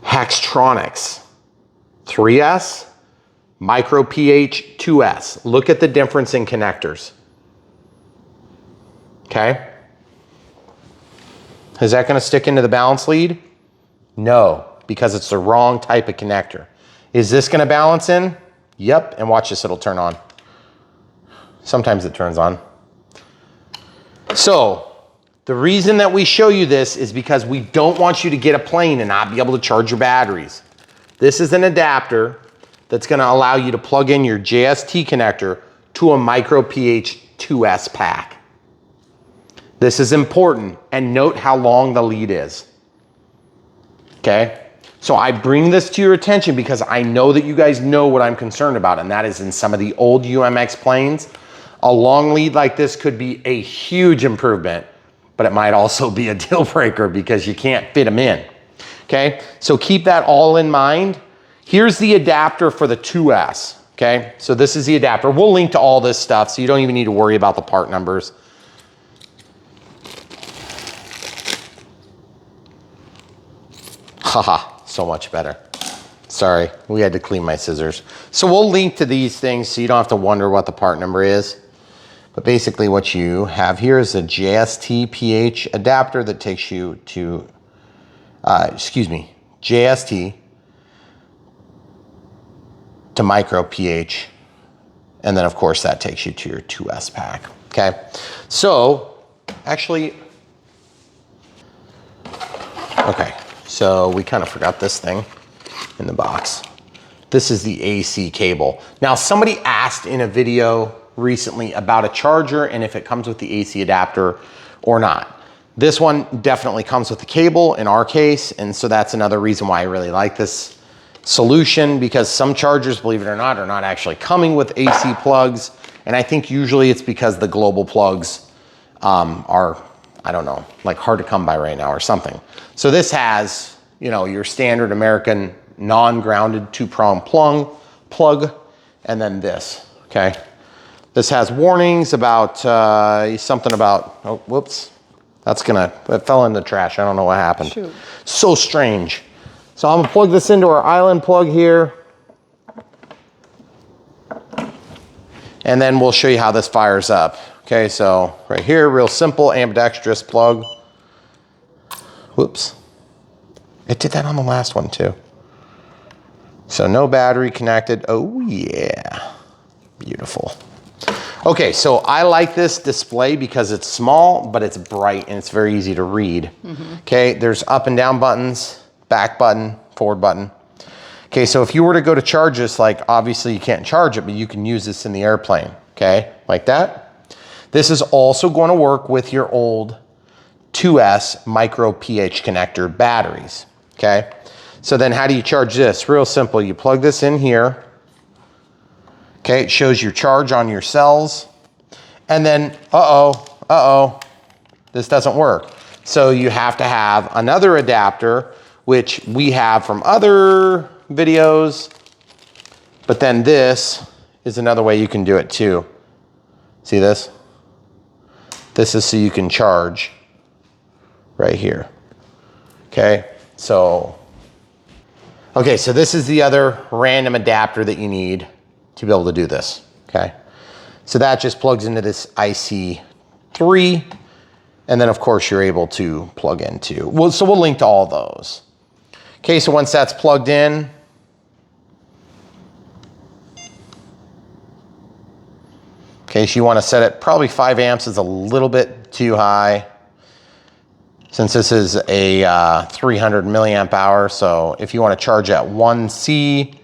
Hextronics, 3S, micro pH, 2S. Look at the difference in connectors. Okay? Is that gonna stick into the balance lead? No, because it's the wrong type of connector. Is this gonna balance in? Yep, and watch this, it'll turn on. Sometimes it turns on. So the reason that we show you this is because we don't want you to get a plane and not be able to charge your batteries. This is an adapter that's gonna allow you to plug in your JST connector to a micro pH 2S pack. This is important, and note how long the lead is. Okay? So I bring this to your attention because I know that you guys know what I'm concerned about, and that is in some of the old UMX planes, a long lead like this could be a huge improvement, but it might also be a deal breaker because you can't fit them in, okay? So keep that all in mind. Here's the adapter for the 2S, okay? So this is the adapter. We'll link to all this stuff, so you don't even need to worry about the part numbers. Haha, so much better. Sorry, we had to clean my scissors. So we'll link to these things so you don't have to wonder what the part number is. But basically what you have here is a JST pH adapter that takes you to, JST to micro pH. And then of course that takes you to your 2S pack, okay? So actually, okay, so we kind of forgot this thing in the box. This is the AC cable. Now somebody asked in a video recently about a charger and if it comes with the AC adapter or not. This one definitely comes with the cable in our case, and so that's another reason why I really like this solution, because some chargers, believe it or not, are not actually coming with AC plugs, and I think usually it's because the global plugs are, I don't know, like hard to come by right now or something. So this has, you know, your standard American non-grounded 2-prong plug, and then this, okay? This has warnings about something about, oh, whoops. It fell in the trash. I don't know what happened. Shoot. So strange. So I'm gonna plug this into our island plug here. And then we'll show you how this fires up. Okay, so right here, real simple ambidextrous plug. Whoops. It did that on the last one too. So no battery connected. Oh yeah, beautiful. Okay, so I like this display because it's small, but it's bright and it's very easy to read. Okay, there's up and down buttons, back button, forward button. Okay, so if you were to go to charge this, like obviously you can't charge it, but you can use this in the airplane, okay, like that. This is also going to work with your old 2S micro pH connector batteries, okay? So then how do you charge this? Real simple, you plug this in here. Okay, it shows your charge on your cells. And then, this doesn't work. So you have to have another adapter, which we have from other videos. But then this is another way you can do it too. See this? This is so you can charge right here. Okay, so this is the other random adapter that you need to be able to do this, okay? So that just plugs into this IC3, and then of course you're able to plug into, so we'll link to all those. Okay, so once that's plugged in, okay, so you wanna set it, probably 5 amps is a little bit too high, since this is a 300 milliamp hour, so if you wanna charge at 1C,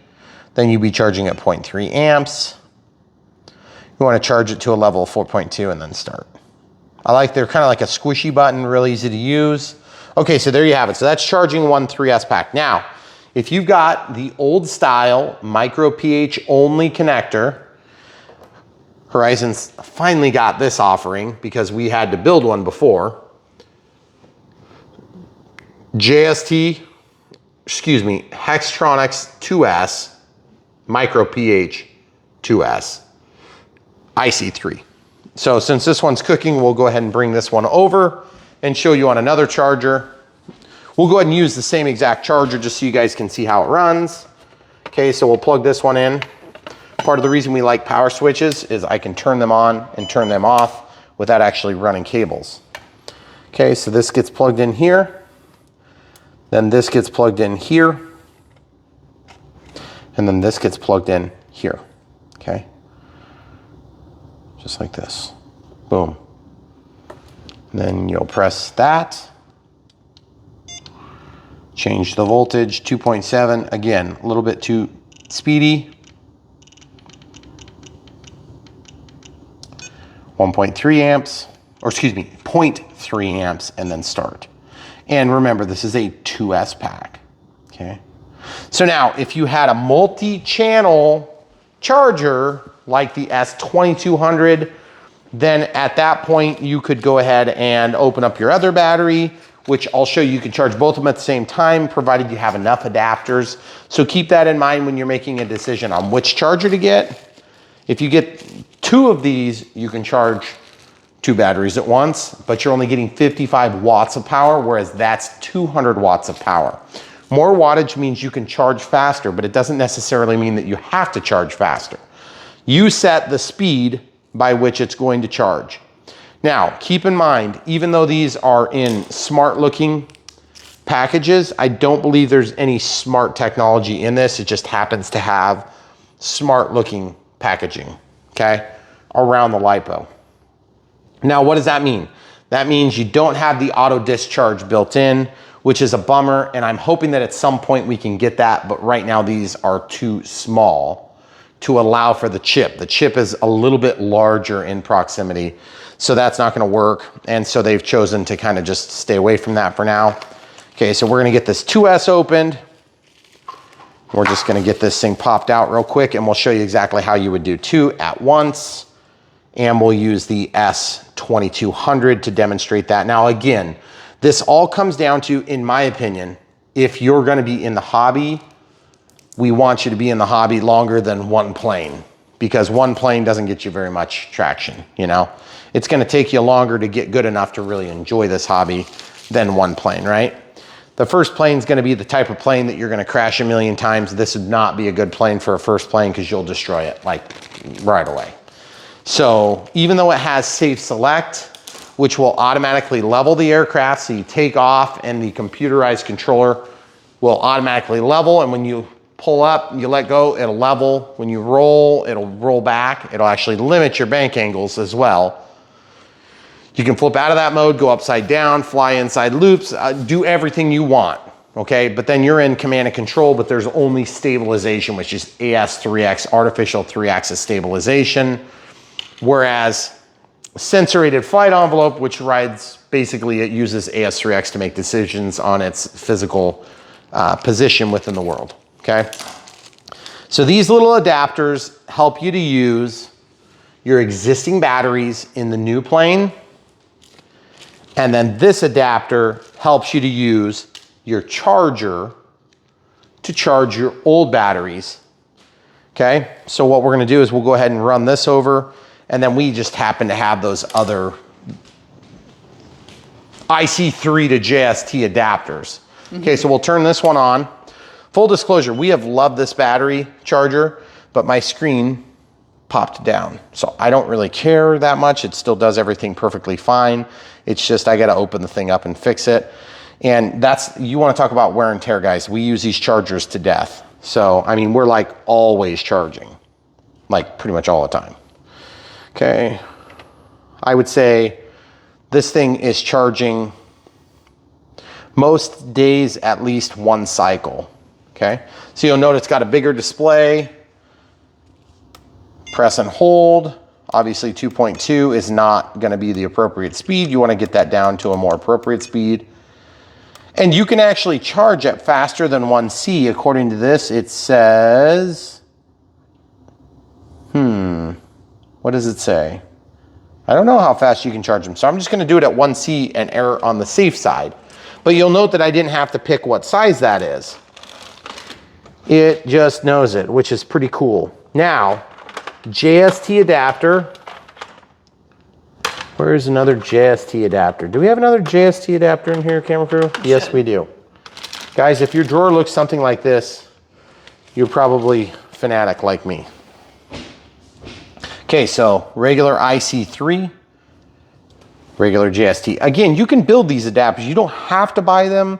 then you'd be charging at 0.3 amps. You wanna charge it to a level of 4.2 and then start. They're kind of like a squishy button, really easy to use. Okay, so there you have it. So that's charging one 3S pack. Now, if you've got the old style micro pH only connector, Horizon's finally got this offering because we had to build one before. Hextronics 2S, micro pH 2S, IC3. So since this one's cooking, we'll go ahead and bring this one over and show you on another charger. We'll go ahead and use the same exact charger just so you guys can see how it runs. Okay, so we'll plug this one in. Part of the reason we like power switches is I can turn them on and turn them off without actually running cables. Okay, so this gets plugged in here. Then this gets plugged in here. And then this gets plugged in here, okay? Just like this, boom. And then you'll press that. Change the voltage, 2.7. Again, a little bit too speedy. 1.3 amps, or excuse me, 0.3 amps, and then start. And remember, this is a 2S pack, okay? So now, if you had a multi-channel charger like the S2200, then at that point you could go ahead and open up your other battery, which I'll show you. You can charge both of them at the same time, provided you have enough adapters. So keep that in mind when you're making a decision on which charger to get. If you get 2 of these, you can charge 2 batteries at once, but you're only getting 55 watts of power, whereas that's 200 watts of power. More wattage means you can charge faster, but it doesn't necessarily mean that you have to charge faster. You set the speed by which it's going to charge. Now, keep in mind, even though these are in smart looking packages, I don't believe there's any smart technology in this. It just happens to have smart looking packaging, okay, around the LiPo. Now, what does that mean? That means you don't have the auto discharge built in, which is a bummer, and I'm hoping that at some point we can get that, but right now these are too small to allow for the chip. The chip is a little bit larger in proximity, so that's not gonna work, and so they've chosen to kind of just stay away from that for now. Okay, so we're gonna get this 2S opened. We're just gonna get this thing popped out real quick, and we'll show you exactly how you would do 2 at once. And we'll use the S2200 to demonstrate that. Now again, this all comes down to, in my opinion, if you're gonna be in the hobby, we want you to be in the hobby longer than one plane, because one plane doesn't get you very much traction, you know? It's gonna take you longer to get good enough to really enjoy this hobby than one plane, right? The first plane is gonna be the type of plane that you're gonna crash a million times. This would not be a good plane for a first plane because you'll destroy it like right away. So even though it has safe select, which will automatically level the aircraft, so you take off and the computerized controller will automatically level, and when you pull up, you let go, it'll level. When you roll, it'll roll back. It'll actually limit your bank angles as well. You can flip out of that mode, go upside down, fly inside loops, do everything you want, okay? But then you're in command and control, but there's only stabilization, which is AS3X, artificial 3-axis stabilization. Whereas sensor-aided flight envelope, which rides, basically it uses AS3X to make decisions on its physical position within the world, okay? So these little adapters help you to use your existing batteries in the new plane. And then this adapter helps you to use your charger to charge your old batteries, okay? So what we're gonna do is we'll go ahead and run this over, and then we just happen to have those other IC3 to JST adapters. Okay, so we'll turn this one on. Full disclosure, we have loved this battery charger, but my screen popped down. So I don't really care that much. It still does everything perfectly fine. It's just I gotta open the thing up and fix it. And that's, you wanna talk about wear and tear, guys. We use these chargers to death. So, I mean, we're like always charging, like pretty much all the time. Okay, I would say this thing is charging most days at least one cycle, okay? So you'll note it's got a bigger display. Press and hold. Obviously 2.2 is not gonna be the appropriate speed. You wanna get that down to a more appropriate speed. And you can actually charge at faster than 1C. According to this, it says, what does it say? I don't know how fast you can charge them. So I'm just gonna do it at 1C and err on the safe side. But you'll note that I didn't have to pick what size that is. It just knows it, which is pretty cool. Now, JST adapter. Where's another JST adapter? Do we have another JST adapter in here, camera crew? Yes, we do. Guys, if your drawer looks something like this, you're probably fanatic like me. Okay, so regular IC3, regular JST. Again, you can build these adapters. You don't have to buy them,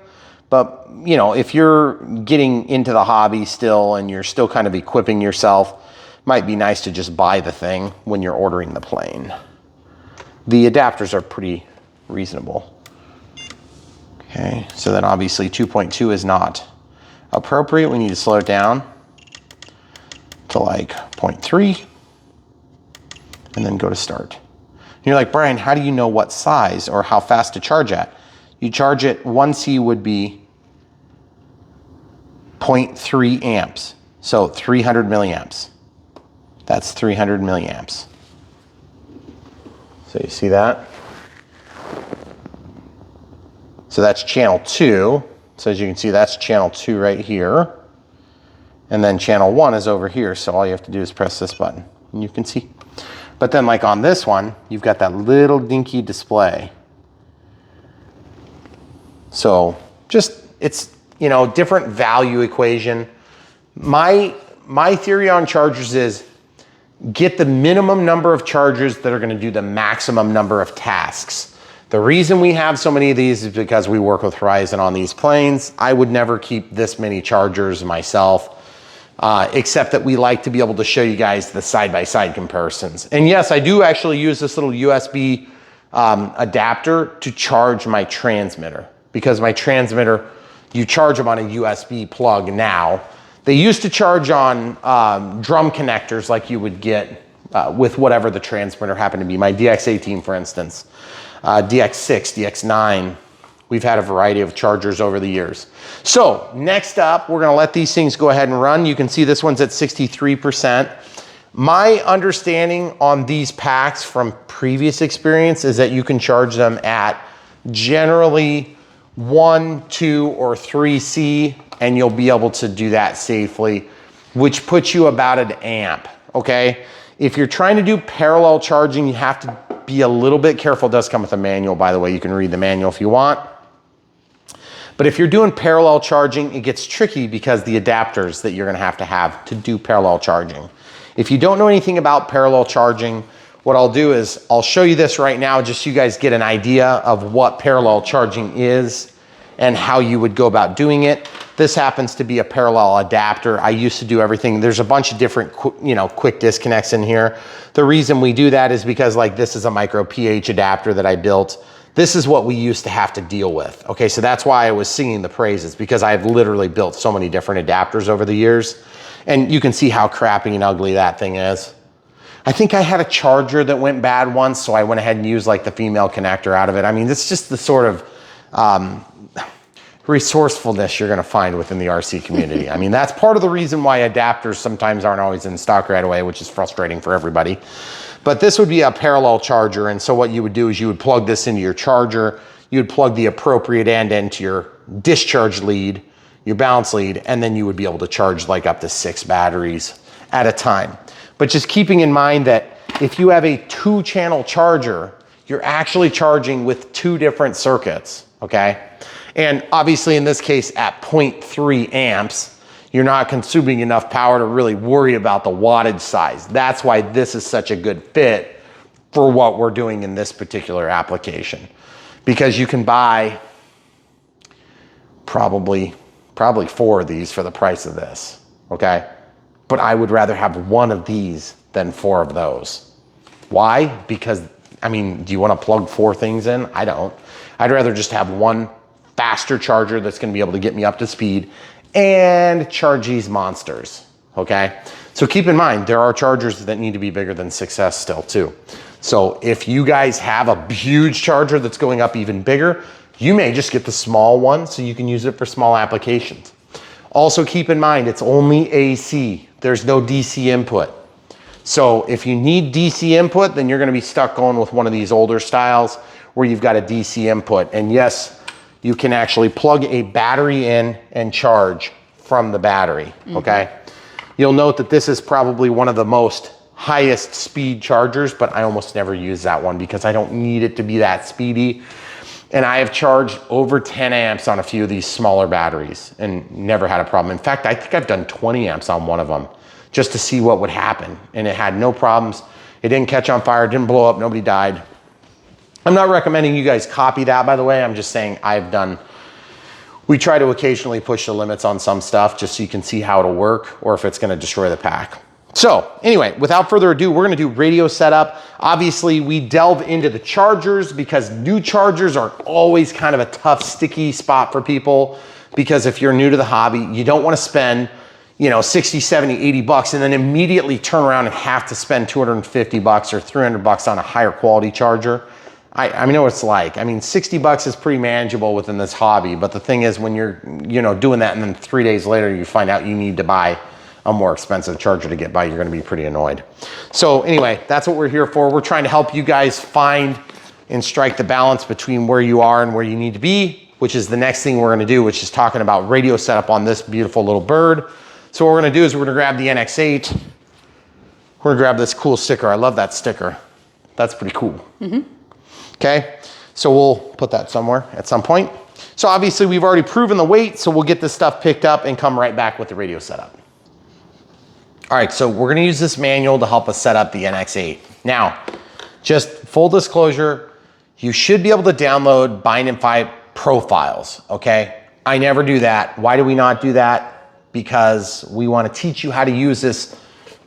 but you know, if you're getting into the hobby still and you're still kind of equipping yourself, might be nice to just buy the thing when you're ordering the plane. The adapters are pretty reasonable. Okay, so then obviously 2.2 is not appropriate. We need to slow it down to like 0.3 and then go to start. And you're like, Brian, how do you know what size or how fast to charge at? You charge it, 1C would be 0.3 amps. So 300 milliamps. That's 300 milliamps. So you see that? So that's channel 2. So as you can see, that's channel 2 right here. And then channel 1 is over here. So all you have to do is press this button and you can see. But then like on this one, you've got that little dinky display. So just, it's, you know, different value equation. My theory on chargers is get the minimum number of chargers that are gonna do the maximum number of tasks. The reason we have so many of these is because we work with Horizon on these planes. I would never keep this many chargers myself, except that we like to be able to show you guys the side-by-side comparisons. And yes, I do actually use this little USB adapter to charge my transmitter, because my transmitter, you charge them on a USB plug now. They used to charge on drum connectors like you would get with whatever the transmitter happened to be. My DX18, for instance, DX6, DX9. We've had a variety of chargers over the years. So next up, we're gonna let these things go ahead and run. You can see this one's at 63%. My understanding on these packs from previous experience is that you can charge them at generally 1, 2, or 3C, and you'll be able to do that safely, which puts you about an amp, okay? If you're trying to do parallel charging, you have to be a little bit careful. It does come with a manual, by the way. You can read the manual if you want. But if you're doing parallel charging, it gets tricky because the adapters that you're gonna have to do parallel charging. If you don't know anything about parallel charging, what I'll do is I'll show you this right now just so you guys get an idea of what parallel charging is and how you would go about doing it. This happens to be a parallel adapter. I used to do everything. There's a bunch of different, quick disconnects in here. The reason we do that is because like this is a micro pH adapter that I built. This is what we used to have to deal with. Okay, so that's why I was singing the praises, because I've literally built so many different adapters over the years. And you can see how crappy and ugly that thing is. I think I had a charger that went bad once, so I went ahead and used like the female connector out of it. I mean, it's just the sort of resourcefulness you're gonna find within the RC community. I mean, that's part of the reason why adapters sometimes aren't always in stock right away, which is frustrating for everybody. But this would be a parallel charger, and so what you would do is you would plug this into your charger, you would plug the appropriate end into your discharge lead, your balance lead, and then you would be able to charge like up to 6 batteries at a time. But just keeping in mind that if you have a 2-channel charger, you're actually charging with 2 different circuits, okay? And obviously in this case at 0.3 amps, you're not consuming enough power to really worry about the wattage size. That's why this is such a good fit for what we're doing in this particular application. Because you can buy probably 4 of these for the price of this, okay? But I would rather have 1 of these than 4 of those. Why? Because, I mean, do you want to plug 4 things in? I don't. I'd rather just have 1 faster charger that's going to be able to get me up to speed and charge these monsters, okay? So keep in mind, there are chargers that need to be bigger than 6S still too. So if you guys have a huge charger that's going up even bigger, you may just get the small one so you can use it for small applications. Also keep in mind, it's only AC. There's no DC input. So if you need DC input, then you're gonna be stuck going with one of these older styles where you've got a DC input. And yes, you can actually plug a battery in and charge from the battery, okay? You'll note that this is probably one of the most highest speed chargers, but I almost never use that one because I don't need it to be that speedy. And I have charged over 10 amps on a few of these smaller batteries and never had a problem. In fact, I think I've done 20 amps on one of them just to see what would happen. And it had no problems. It didn't catch on fire, didn't blow up, nobody died. I'm not recommending you guys copy that, by the way. I'm just saying we try to occasionally push the limits on some stuff just so you can see how it'll work or if it's gonna destroy the pack. So anyway, without further ado, we're gonna do radio setup. Obviously, we delve into the chargers because new chargers are always kind of a tough, sticky spot for people because if you're new to the hobby, you don't wanna spend 60, 70, 80 bucks and then immediately turn around and have to spend 250 bucks or 300 bucks on a higher quality charger. I know what it's like. I mean, 60 bucks is pretty manageable within this hobby, but the thing is when you're doing that and then 3 days later you find out you need to buy a more expensive charger to get by, you're gonna be pretty annoyed. So anyway, that's what we're here for. We're trying to help you guys find and strike the balance between where you are and where you need to be, which is the next thing we're gonna do, which is talking about radio setup on this beautiful little bird. So what we're gonna do is we're gonna grab the NX8. We're gonna grab this cool sticker. I love that sticker. That's pretty cool. Okay, so we'll put that somewhere at some point. So obviously we've already proven the weight, so we'll get this stuff picked up and come right back with the radio setup. All right, so we're gonna use this manual to help us set up the NX8. Now, just full disclosure, you should be able to download bind and fight profiles, okay? I never do that. Why do we not do that? Because we wanna teach you how to use this,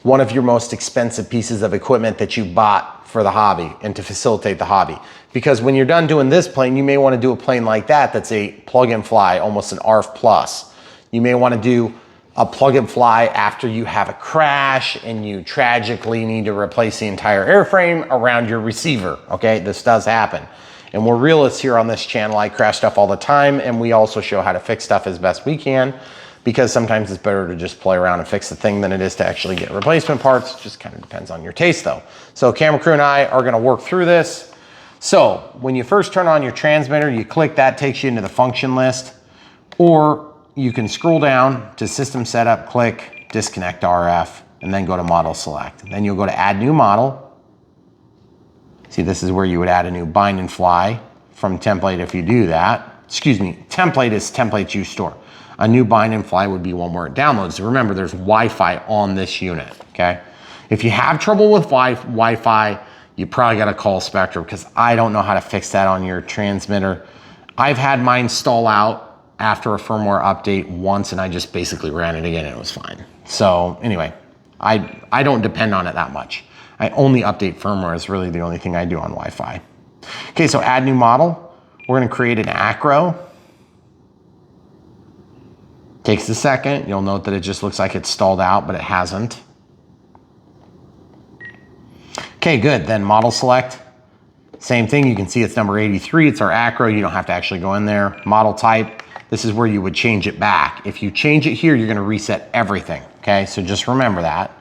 one of your most expensive pieces of equipment that you bought for the hobby and to facilitate the hobby. Because when you're done doing this plane, you may wanna do a plane like that that's a plug and fly, almost an ARF plus. You may wanna do a plug and fly after you have a crash and you tragically need to replace the entire airframe around your receiver, okay? This does happen. And we're realists here on this channel. I crash stuff all the time and we also show how to fix stuff as best we can because sometimes it's better to just play around and fix the thing than it is to actually get replacement parts. It just kind of depends on your taste though. So camera crew and I are gonna work through this. So when you first turn on your transmitter, you click that, takes you into the function list, or you can scroll down to system setup, click disconnect RF, and then go to model select. Then you'll go to add new model. See, this is where you would add a new bind and fly from template if you do that. Excuse me, template is templates you store. A new bind and fly would be one where it downloads. So remember, there's Wi-Fi on this unit, okay? If you have trouble with Wi-Fi, you probably gotta call Spectrum because I don't know how to fix that on your transmitter. I've had mine stall out after a firmware update once and I just basically ran it again and it was fine. So anyway, I don't depend on it that much. I only update firmware is really the only thing I do on Wi-Fi. Okay, so add new model. We're gonna create an acro. Takes a second. You'll note that it just looks like it's stalled out, but it hasn't. Okay, good. Then model select. Same thing. You can see it's number 83. It's our acro. You don't have to actually go in there. Model type. This is where you would change it back. If you change it here, you're gonna reset everything. Okay, so just remember that.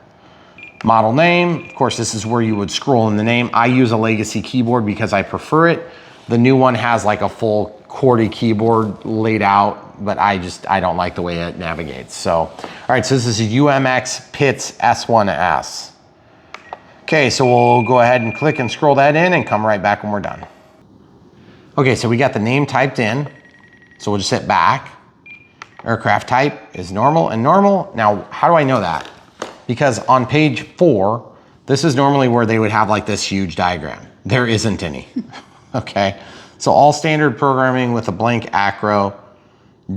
Model name, of course, this is where you would scroll in the name. I use a legacy keyboard because I prefer it. The new one has like a full QWERTY keyboard laid out, but I don't like the way it navigates. So, all right, so this is a UMX PITS S1S. Okay, so we'll go ahead and click and scroll that in and come right back when we're done. Okay, so we got the name typed in. So we'll just hit back. Aircraft type is normal and normal. Now, how do I know that? Because on page 4, this is normally where they would have like this huge diagram. There isn't any, okay? So all standard programming with a blank acro,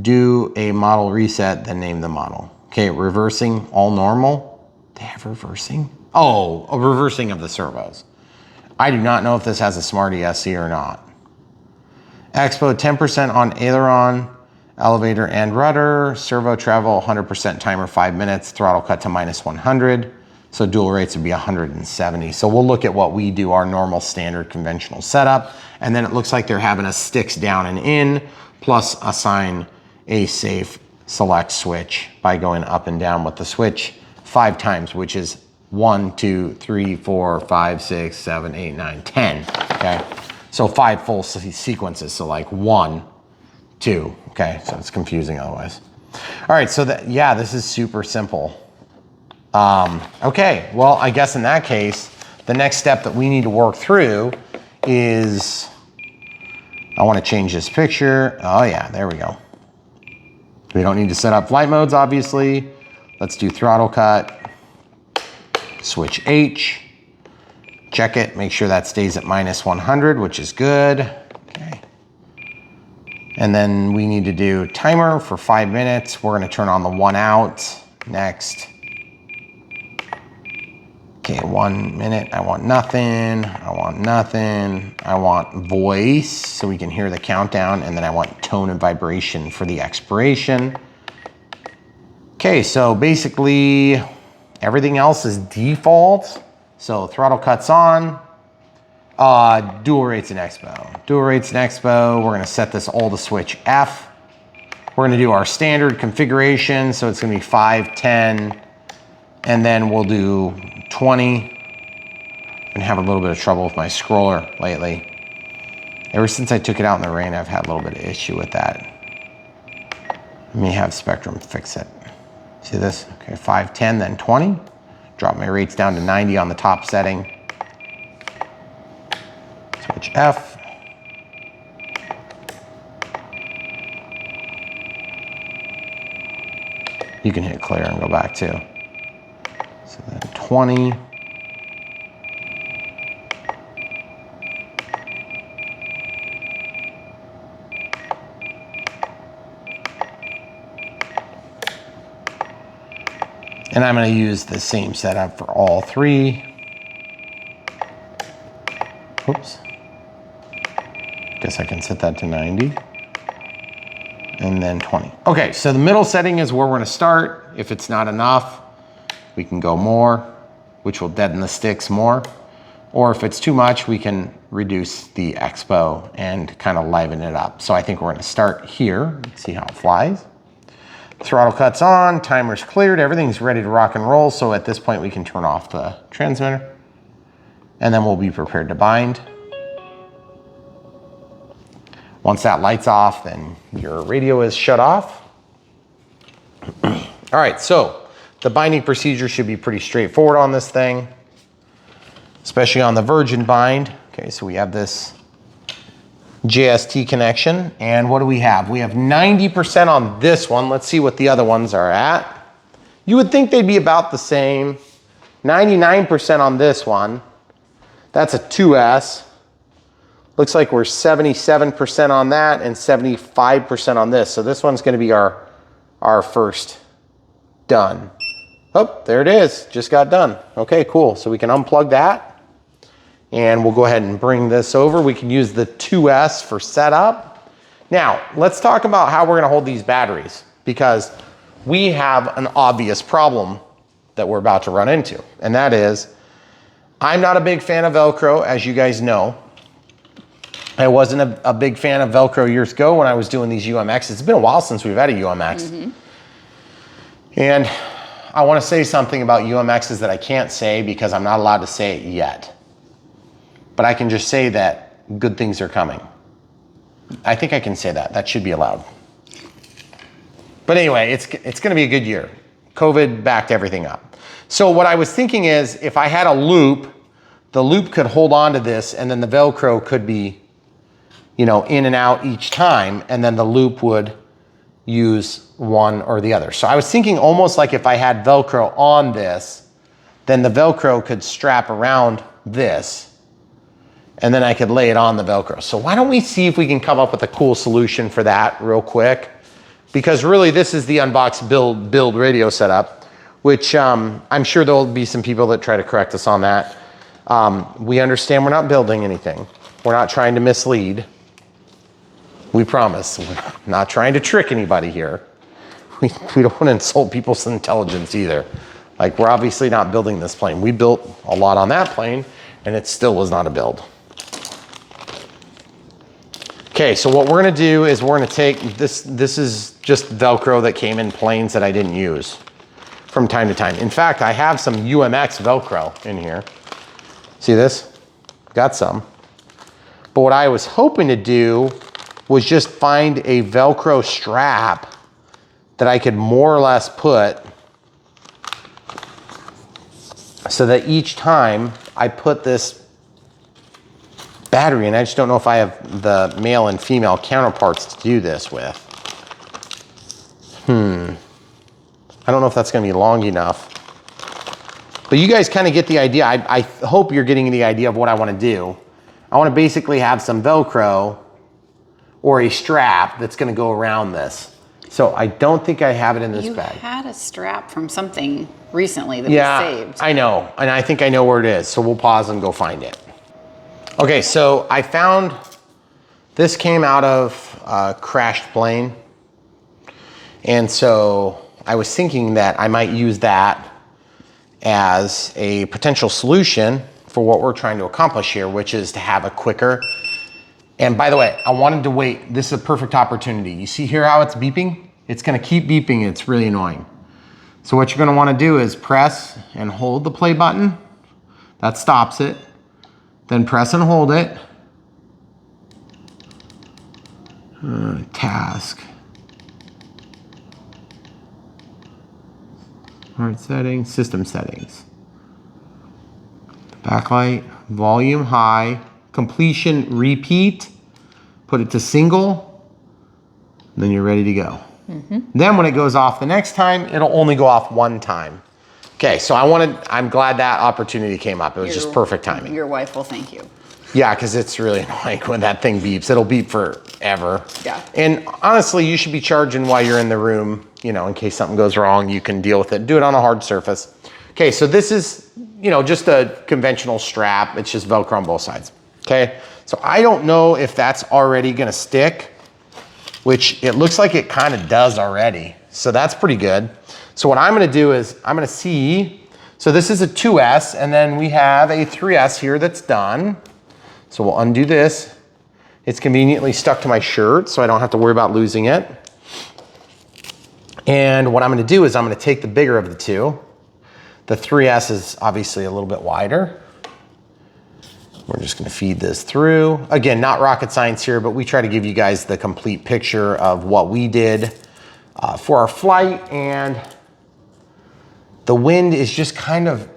do a model reset, then name the model. Okay, reversing, all normal. They have reversing? Oh, a reversing of the servos. I do not know if this has a smart ESC or not. Expo 10% on aileron, elevator and rudder, servo travel 100% timer 5 minutes, throttle cut to -100. So dual rates would be 170. So we'll look at what we do, our normal standard conventional setup. And then it looks like they're having us sticks down and in, plus assign a safe select switch by going up and down with the switch 5 times, which is 1, 2, 3, 4, 5, 6, 7, 8, 9, 10, okay? So 5 full sequences, so like 1, 2, okay? So it's confusing otherwise. All right, so yeah, this is super simple. Okay, well, I guess in that case, the next step that we need to work through is, I wanna change this picture. Oh yeah, there we go. We don't need to set up flight modes, obviously. Let's do throttle cut, switch H, check it, make sure that stays at -100, which is good. Okay. And then we need to do timer for 5 minutes. We're gonna turn on the 1 out, next. Okay, 1 minute, I want nothing, I want nothing. I want voice so we can hear the countdown, and then I want tone and vibration for the expiration. Okay, so basically everything else is default. So throttle cuts on, dual rates in Expo. Dual rates in Expo, we're gonna set this all to switch F. We're gonna do our standard configuration, so it's gonna be 5, 10, and then we'll do 20. And have a little bit of trouble with my scroller lately. Ever since I took it out in the rain, I've had a little bit of issue with that. Let me have Spectrum fix it. See this? Okay, 5, 10, then 20. Drop my rates down to 90 on the top setting. Switch F. You can hit clear and go back too. So then 20. And I'm gonna use the same setup for all 3. Oops. Guess I can set that to 90. And then 20. Okay, so the middle setting is where we're gonna start. If it's not enough, we can go more, which will deaden the sticks more. Or if it's too much, we can reduce the Expo and kind of liven it up. So I think we're gonna start here, see how it flies. Throttle cuts on, timer's cleared, everything's ready to rock and roll. So at this point we can turn off the transmitter and then we'll be prepared to bind. Once that light's off, then your radio is shut off. All right, so the binding procedure should be pretty straightforward on this thing, especially on the virgin bind. Okay, so we have this JST connection, and what do we have? We have 90% on this one. Let's see what the other ones are at. You would think they'd be about the same. 99% on this one. That's a 2S. Looks like we're 77% on that and 75% on this. So this one's gonna be our first done. Oh, there it is, just got done. Okay, cool, so we can unplug that and we'll go ahead and bring this over. We can use the 2S for setup. Now, let's talk about how we're gonna hold these batteries, because we have an obvious problem that we're about to run into, and that is, I'm not a big fan of Velcro, as you guys know. I wasn't a big fan of Velcro years ago when I was doing these UMXs. It's been a while since we've had a UMX. And I want to say something about UMXs that I can't say because I'm not allowed to say it yet. But I can just say that good things are coming. I think I can say that. That should be allowed. But anyway, it's going to be a good year. COVID backed everything up. So what I was thinking is, if I had a loop, the loop could hold on to this, and then the Velcro could be, you know, in and out each time, and then the loop would use one or the other. So I was thinking almost like if I had Velcro on this, then the Velcro could strap around this, and then I could lay it on the Velcro. So why don't we see if we can come up with a cool solution for that real quick? Because really this is the Unbox build radio setup, which I'm sure there'll be some people that try to correct us on that. We understand we're not building anything. We're not trying to mislead. We promise. We're not trying to trick anybody here. We don't want to insult people's intelligence either. Like, we're obviously not building this plane. We built a lot on that plane, and it still was not a build. Okay, so what we're gonna do is we're gonna take, this is just Velcro that came in planes that I didn't use from time to time. In fact, I have some UMX Velcro in here. See this? Got some. But what I was hoping to do was just find a Velcro strap that I could more or less put so that each time I put this battery in, I just don't know if I have the male and female counterparts to do this with. I don't know if that's gonna be long enough. But you guys kind of get the idea. I hope you're getting the idea of what I want to do. I want to basically have some Velcro or a strap that's going to go around this. So I don't think I have it in this bag. You had a strap from something recently that we saved. I know, and I think I know where it is. So we'll pause and go find it. Okay, so I found, this came out of a crashed plane. And so I was thinking that I might use that as a potential solution for what we're trying to accomplish here, which is to have a quicker. And by the way, I wanted to wait. This is a perfect opportunity. You see here how it's beeping? It's gonna keep beeping. It's really annoying. So what you're gonna wanna do is press and hold the play button. That stops it. Then press and hold it. Task. Alright, settings, system settings. Backlight, volume high, completion repeat, put it to single, then you're ready to go. Then when it goes off the next time, it'll only go off one time. Okay, so I'm glad that opportunity came up. It was just perfect timing. Your wife will thank you. Yeah, because it's really annoying when that thing beeps. It'll beep forever. Yeah. And honestly, you should be charging while you're in the room, you know, in case something goes wrong, you can deal with it. Do it on a hard surface. Okay, so this is, you know, just a conventional strap. It's just Velcro on both sides. Okay, so I don't know if that's already gonna stick, which it looks like it kind of does already. So that's pretty good. So what I'm gonna do is I'm gonna see, so this is a 2S, and then we have a 3S here that's done. So we'll undo this. It's conveniently stuck to my shirt, so I don't have to worry about losing it. And what I'm gonna do is I'm gonna take the bigger of the two. The 3S is obviously a little bit wider. We're just gonna feed this through. Again, not rocket science here, but we try to give you guys the complete picture of what we did for our flight, and The wind is just kind of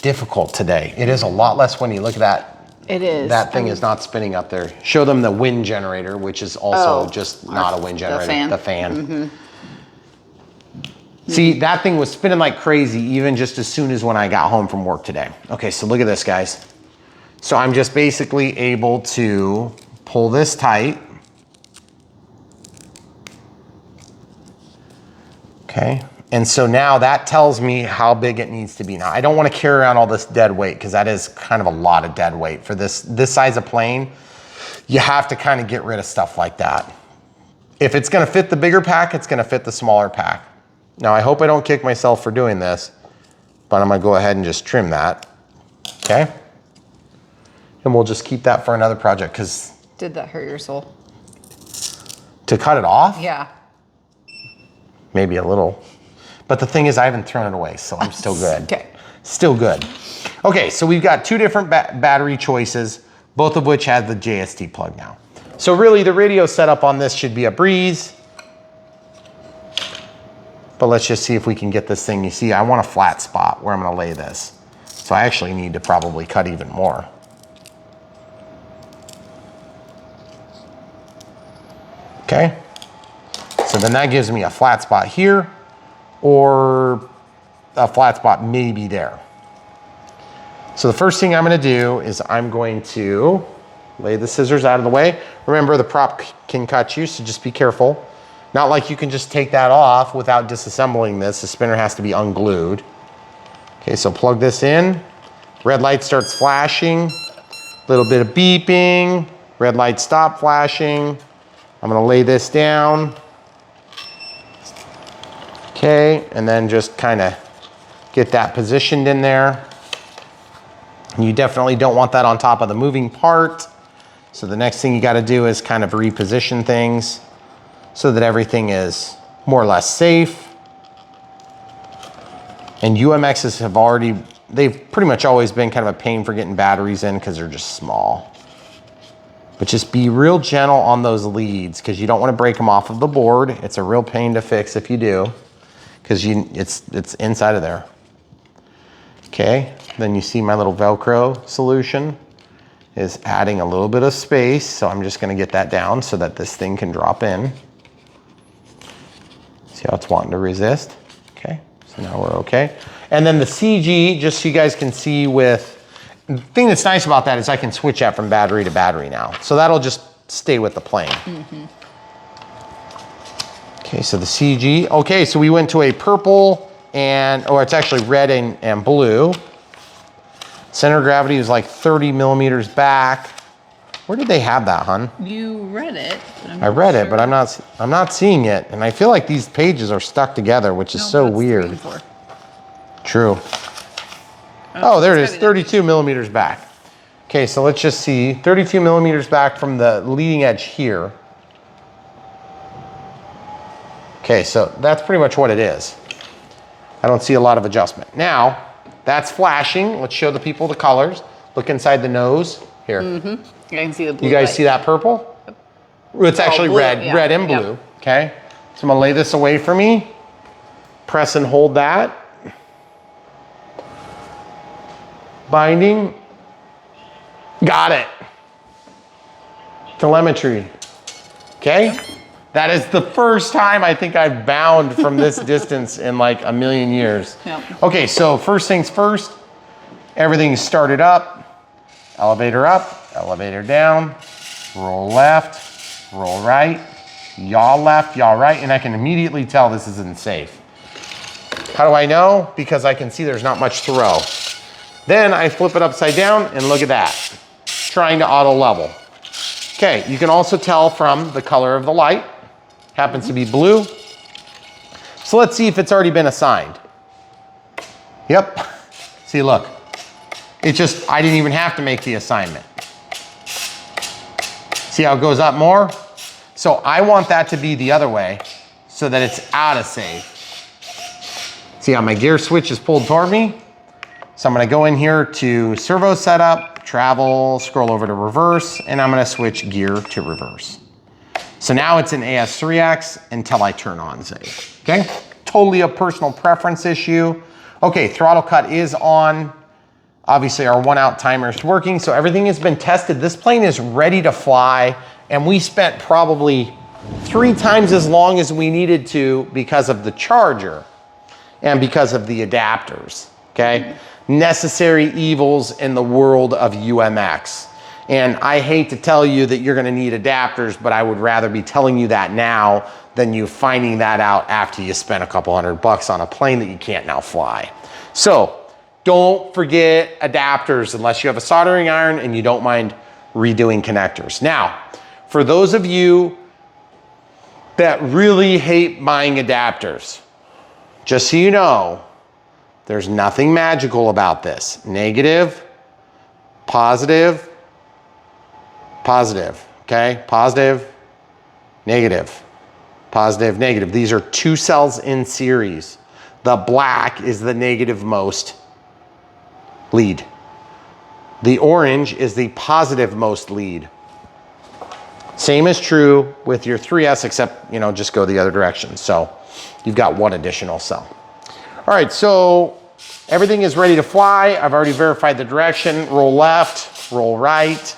difficult today. It is a lot less windy. Look at that. It is. That thing is not spinning up there. Show them the wind generator, which is also just not a wind generator. The fan. See, that thing was spinning like crazy even just as soon as when I got home from work today. Okay, so look at this, guys. So I'm just basically able to pull this tight. Okay, and so now that tells me how big it needs to be. Now, I don't want to carry around all this dead weight because that is kind of a lot of dead weight for this size of plane. You have to kind of get rid of stuff like that. If it's going to fit the bigger pack, it's going to fit the smaller pack. Now, I hope I don't kick myself for doing this, but I'm going to go ahead and just trim that. Okay, and we'll just keep that for another project because. Did that hurt your soul? To cut it off? Yeah. Maybe a little. But the thing is, I haven't thrown it away, so I'm still good. Okay. Still good. Okay, so we've got two different battery choices, both of which have the JST plug now. So really, the radio setup on this should be a breeze. But let's just see if we can get this thing. You see, I want a flat spot where I'm gonna lay this. So I actually need to probably cut even more. Okay. So then that gives me a flat spot here or a flat spot maybe there. So the first thing I'm gonna do is I'm going to lay the scissors out of the way. Remember, the prop can cut you, so just be careful. Not like you can just take that off without disassembling this. The spinner has to be unglued. Okay, so plug this in. Red light starts flashing. A little bit of beeping. Red light stop flashing. I'm gonna lay this down. Okay, and then just kind of get that positioned in there. You definitely don't want that on top of the moving part. So the next thing you gotta do is kind of reposition things so that everything is more or less safe. And UMXs have they've pretty much always been kind of a pain for getting batteries in because they're just small. But just be real gentle on those leads because you don't want to break them off of the board. It's a real pain to fix if you do, because it's inside of there. Okay, then you see my little Velcro solution is adding a little bit of space. So I'm just going to get that down so that this thing can drop in. See how it's wanting to resist? Okay, so now we're okay. And then the CG, just so you guys can see the thing that's nice about that is I can switch that from battery to battery now. So that'll just stay with the plane. Okay, so the CG. Okay, so we went to a purple or it's actually red and blue. Center of gravity is like 30 millimeters back. Where did they have that, hun? You read it. I read it, but I'm not seeing it. And I feel like these pages are stuck together, which is so weird. True. Oh, there it is, 32 millimeters back. Okay, so let's just see, 32 millimeters back from the leading edge here. Okay, so that's pretty much what it is. I don't see a lot of adjustment. Now, that's flashing. Let's show the people the colors. Look inside the nose. Here. I can see the blue. You guys see that purple? It's actually blue, red, yeah. red and blue, okay? So I'm gonna lay this away for me. Press and hold that. Binding. Got it. Telemetry. Okay? That is the first time I think I've bound from this distance in like a million years. Yep. Okay, so first things first, everything's started up. Elevator up, elevator down, roll left, roll right, yaw left, yaw right, and I can immediately tell this isn't safe. How do I know? Because I can see there's not much throw. Then I flip it upside down and look at that, trying to auto level. Okay, you can also tell from the color of the light, happens to be blue. So let's see if it's already been assigned. Yep, see, look. I didn't even have to make the assignment. See how it goes up more? So I want that to be the other way so that it's out of safe. See how my gear switch is pulled toward me? So I'm gonna go in here to servo setup, travel, scroll over to reverse, and I'm gonna switch gear to reverse. So now it's in AS3X until I turn on safe, okay? totally a personal preference issue. Okay, throttle cut is on. Obviously our 1 out timer is working, so everything has been tested. This plane is ready to fly, and we spent probably 3 times as long as we needed to because of the charger and because of the adapters, okay? Necessary evils in the world of UMX. And I hate to tell you that you're gonna need adapters, but I would rather be telling you that now than you finding that out after you spent a couple $100 on a plane that you can't now fly. So don't forget adapters unless you have a soldering iron and you don't mind redoing connectors. Now, for those of you that really hate buying adapters, just so you know, there's nothing magical about this. Negative, positive, positive, okay? Positive, negative, positive, negative. These are 2 cells in series. The black is the negative most lead. The orange is the positive most lead. Same is true with your 3S, except, you know, just go the other direction. So you've got 1 additional cell. All right, so everything is ready to fly. I've already verified the direction. Roll left, roll right,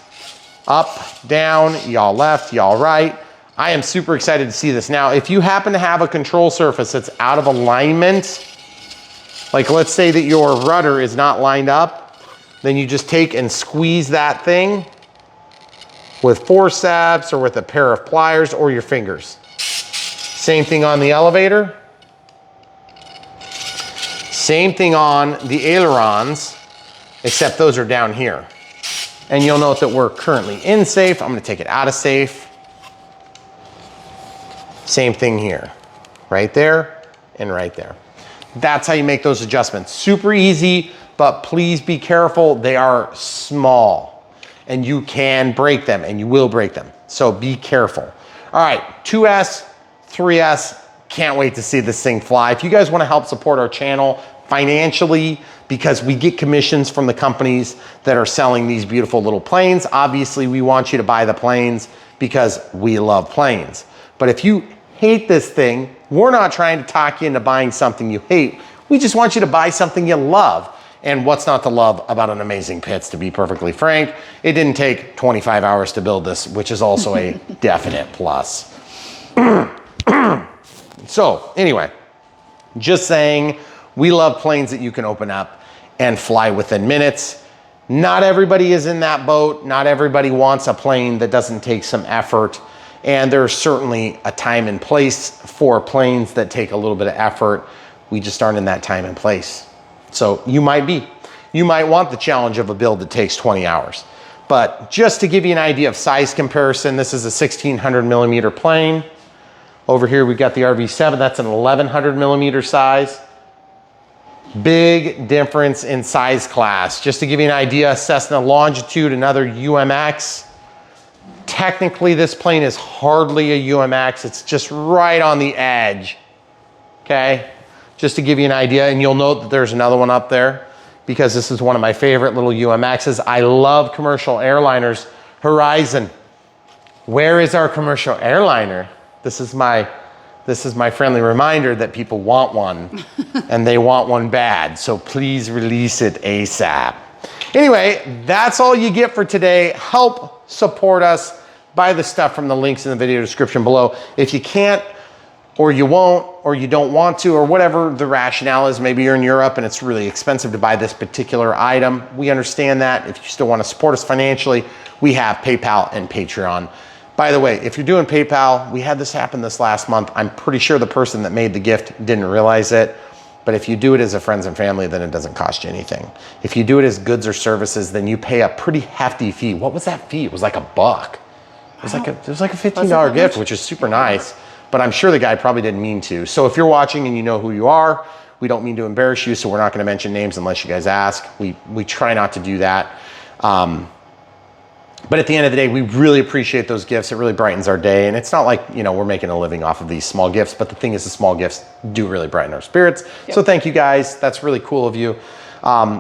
up, down, yaw left, yaw right. I am super excited to see this. Now, if you happen to have a control surface that's out of alignment, like let's say that your rudder is not lined up, then you just take and squeeze that thing with forceps or with a pair of pliers or your fingers. Same thing on the elevator. Same thing on the ailerons, except those are down here. And you'll note that we're currently in safe. I'm gonna take it out of safe. Same thing here, right there and right there. That's how you make those adjustments. Super easy, but please be careful. They are small and you can break them and you will break them. So be careful. All right, 2S, 3S, can't wait to see this thing fly. If you guys wanna help support our channel financially, because we get commissions from the companies that are selling these beautiful little planes, obviously we want you to buy the planes because we love planes. But if you hate this thing, we're not trying to talk you into buying something you hate. We just want you to buy something you love. And what's not to love about an amazing Pitts, to be perfectly frank? It didn't take 25 hours to build this, which is also a definite plus. So anyway, just saying, we love planes that you can open up and fly within minutes. Not everybody is in that boat. Not everybody wants a plane that doesn't take some effort. And there's certainly a time and place for planes that take a little bit of effort. We just aren't in that time and place. So you might be. You might want the challenge of a build that takes 20 hours. But just to give you an idea of size comparison, this is a 1600 millimeter plane. Over here we've got the RV7, that's an 1100 millimeter size. Big difference in size class. Just to give you an idea, Cessna Longitude, another UMX. Technically this plane is hardly a UMX, it's just right on the edge, okay? Just to give you an idea, and you'll note that there's another one up there because this is one of my favorite little UMXs. I love commercial airliners. Horizon, where is our commercial airliner? This is my friendly reminder that people want one and they want one bad. So please release it ASAP. Anyway, that's all you get for today. Help support us. Buy the stuff from the links in the video description below. If you can't, or you won't, or you don't want to, or whatever the rationale is, maybe you're in Europe and it's really expensive to buy this particular item. We understand that. If you still want to support us financially, we have PayPal and Patreon. By the way, if you're doing PayPal, we had this happen this last month. I'm pretty sure the person that made the gift didn't realize it. But if you do it as a friends and family, then it doesn't cost you anything. If you do it as goods or services, then you pay a pretty hefty fee. What was that fee? It was like $1. It was like a $15 gift, which is super nice. But I'm sure the guy probably didn't mean to. So if you're watching and you know who you are, we don't mean to embarrass you, so we're not gonna mention names unless you guys ask. We try not to do that. But at the end of the day, we really appreciate those gifts. It really brightens our day. And it's not like, you know, we're making a living off of these small gifts, but the thing is the small gifts do really brighten our spirits. Yep. So thank you guys. That's really cool of you.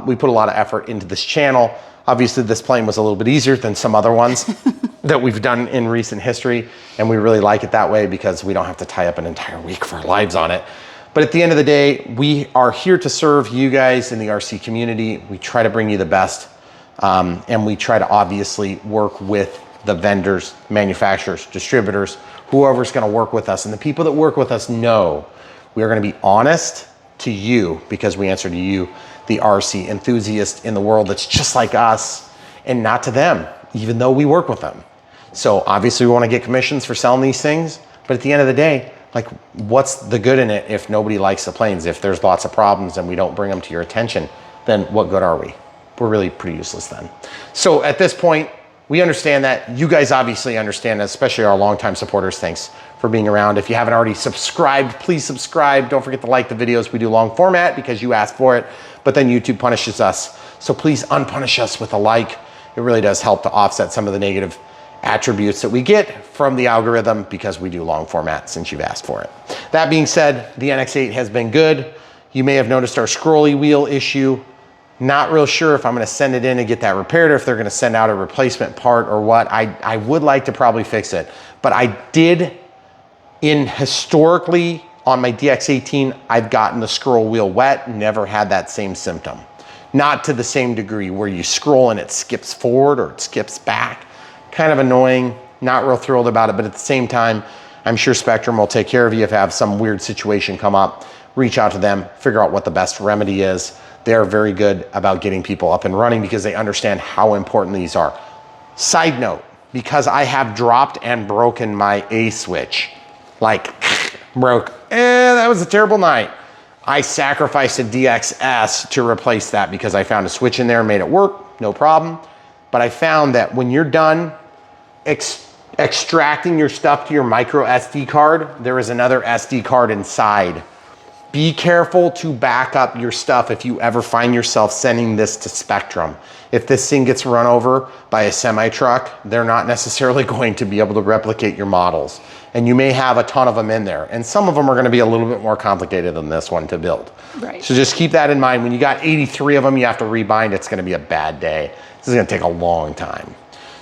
We put a lot of effort into this channel. Obviously this plane was a little bit easier than some other ones that we've done in recent history. And we really like it that way because we don't have to tie up an entire week of our lives on it. But But at the end of the day, we are here to serve you guys in the RC community. We try to bring you the best, and we try to obviously work with the vendors, manufacturers, distributors, whoever's gonna work with us. And the people that work with us know we are gonna be honest to you because we answer to you, the RC enthusiast in the world that's just like us, and not to them, even though we work with them. So obviously we wanna get commissions for selling these things, but at the end of the day, like, what's the good in it if nobody likes the planes? If there's lots of problems and we don't bring them to your attention, then what good are we? We're really pretty useless then. So at this point, we understand that. You guys obviously understand, especially our longtime supporters. Thanks for being around. If you haven't already subscribed, please subscribe. Don't forget to like the videos. We do long format because you asked for it, but then YouTube punishes us. So please unpunish us with a like. It really does help to offset some of the negative attributes that we get from the algorithm because we do long format since you've asked for it. That being said, the NX8 has been good. You may have noticed our scrolly wheel issue. Not real sure if I'm gonna send it in and get that repaired or if they're gonna send out a replacement part or what. I would like to probably fix it, but I did historically on my DX18, I've gotten the scroll wheel wet, never had that same symptom. Not to the same degree where you scroll and it skips forward or it skips back. Kind of annoying, not real thrilled about it, but at the same time, I'm sure Spectrum will take care of you if you have some weird situation come up. Reach out to them, figure out what the best remedy is. They're very good about getting people up and running because they understand how important these are. Side note, because I have dropped and broken my A switch, like broke, that was a terrible night. I sacrificed a DXS to replace that because I found a switch in there and made it work, no problem. But I found that when you're done extracting your stuff to your micro SD card, there is another SD card inside. Be careful to back up your stuff if you ever find yourself sending this to Spectrum. If this thing gets run over by a semi truck, they're not necessarily going to be able to replicate your models. And you may have a ton of them in there. And some of them are gonna be a little bit more complicated than this one to build. Right. So just keep that in mind. When you got 83 of them, you have to rebind, it's gonna be a bad day. This is gonna take a long time.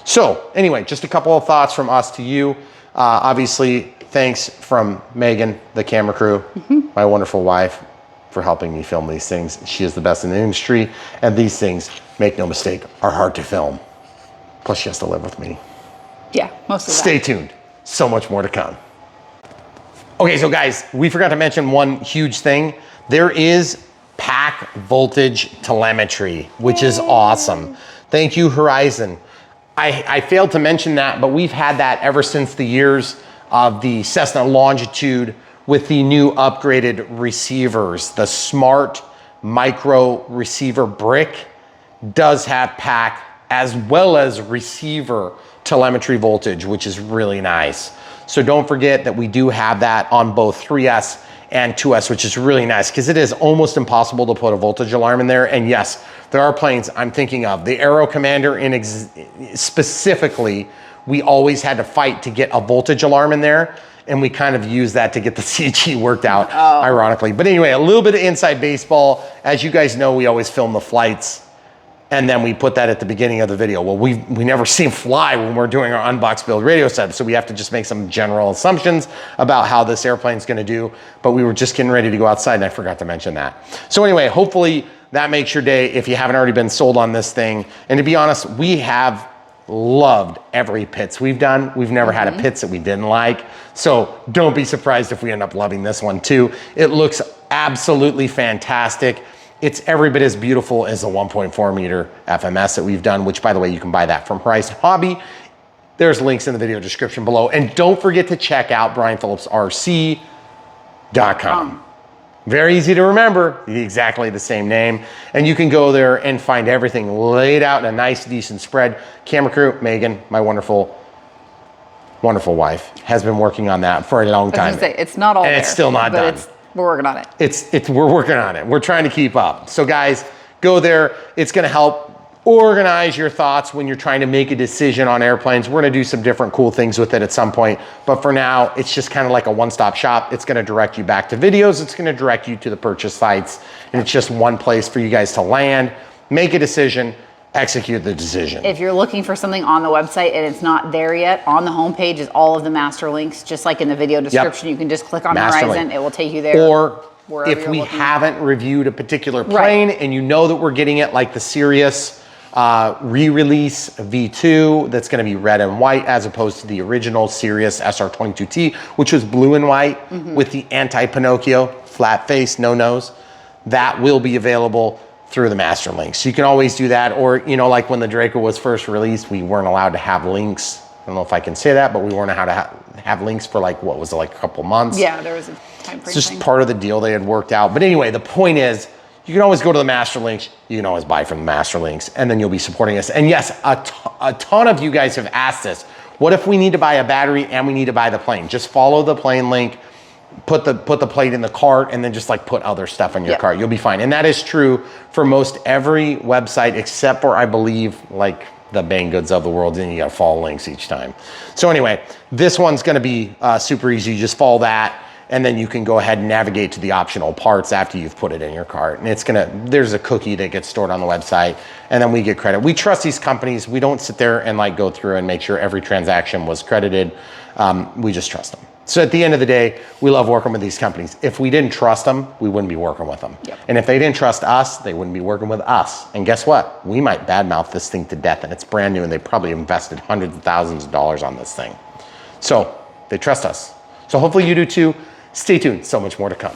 So anyway, just a couple of thoughts from us to you. Obviously, thanks from Megan, the camera crew, my wonderful wife, for helping me film these things. She is the best in the industry. And these things, make no mistake, are hard to film. Plus she has to live with me. Yeah, most of that. Stay tuned. So much more to come. Okay, so guys, we forgot to mention one huge thing. There is pack voltage telemetry, which is awesome. Thank you, Horizon. I failed to mention that, but we've had that ever since the years of the Cessna Longitude with the new upgraded receivers. The smart micro receiver brick does have pack as well as receiver telemetry voltage, which is really nice. So don't forget that we do have that on both 3S and 2S, which is really nice because it is almost impossible to put a voltage alarm in there. And yes, there are planes I'm thinking of. The Aero Commander specifically, we always had to fight to get a voltage alarm in there. And we kind of use that to get the CG worked out, ironically. But anyway, a little bit of inside baseball. As you guys know, we always film the flights and then we put that at the beginning of the video. Well, we never see them fly when we're doing our Unbox build radio setup, so we have to just make some general assumptions about how this airplane's gonna do, but we were just getting ready to go outside and I forgot to mention that. So anyway, hopefully that makes your day if you haven't already been sold on this thing. And to be honest, we have loved every pits we've done. We've never had a pits that we didn't like. So don't be surprised if we end up loving this one too. It looks absolutely fantastic. It's every bit as beautiful as the 1.4 meter FMS that we've done, which by the way, you can buy that from Horizon Hobby. There's links in the video description below. And don't forget to check out brianphillipsrc.com. Very easy to remember, exactly the same name. And you can go there and find everything laid out in a nice, decent spread. Camera crew, Megan, my wonderful wife, has been working on that for a long time. I was gonna say, it's not all and there, it's still not done. We're working on it. We're working on it. We're trying to keep up. So guys, go there. It's gonna help organize your thoughts when you're trying to make a decision on airplanes. We're gonna do some different cool things with it at some point. But for now, it's just kind of like a one-stop shop. It's gonna direct you back to videos. It's gonna direct you to the purchase sites. And it's just one place for you guys to land, make a decision, execute the decision. If you're looking for something on the website and it's not there yet, on the homepage is all of the master links, just like in the video description. You can just click on Master Horizon, link. it will take you there. Or wherever if you're we looking. haven't reviewed a particular plane and you know that we're getting it, like the Sirius re-release V2 that's going to be red and white as opposed to the original Sirius SR22T, which was blue and white with the anti-Pinocchio, flat face, no nose. That will be available through the master links. So you can always do that. Or, you know, like when the Draco was first released, we weren't allowed to have links. I don't know if I can say that, but we weren't allowed to have links for like, what was it, like a couple months? Yeah, there was a time frame. It's just part of the deal they had worked out. But anyway, the point is, you can always go to the master links. You can always buy from the master links, and then you'll be supporting us. And yes, a ton of you guys have asked this. What if we need to buy a battery and we need to buy the plane? Just follow the plane link, put the plate in the cart, and then just like put other stuff in your cart. You'll be fine. And that is true for most every website except for, I believe, like the Bangoods of the world, and you gotta follow links each time. So anyway, this one's gonna be super easy. You just follow that, and then you can go ahead and navigate to the optional parts after you've put it in your cart. And there's a cookie that gets stored on the website, and then we get credit. We trust these companies. We don't sit there and like go through and make sure every transaction was credited. We just trust them. So at the end of the day, we love working with these companies. If we didn't trust them, we wouldn't be working with them. And if they didn't trust us, they wouldn't be working with us. And guess what? We might badmouth this thing to death, and it's brand new, and they probably invested hundreds of thousands of dollars on this thing. So they trust us. So hopefully you do too. Stay tuned, so much more to come.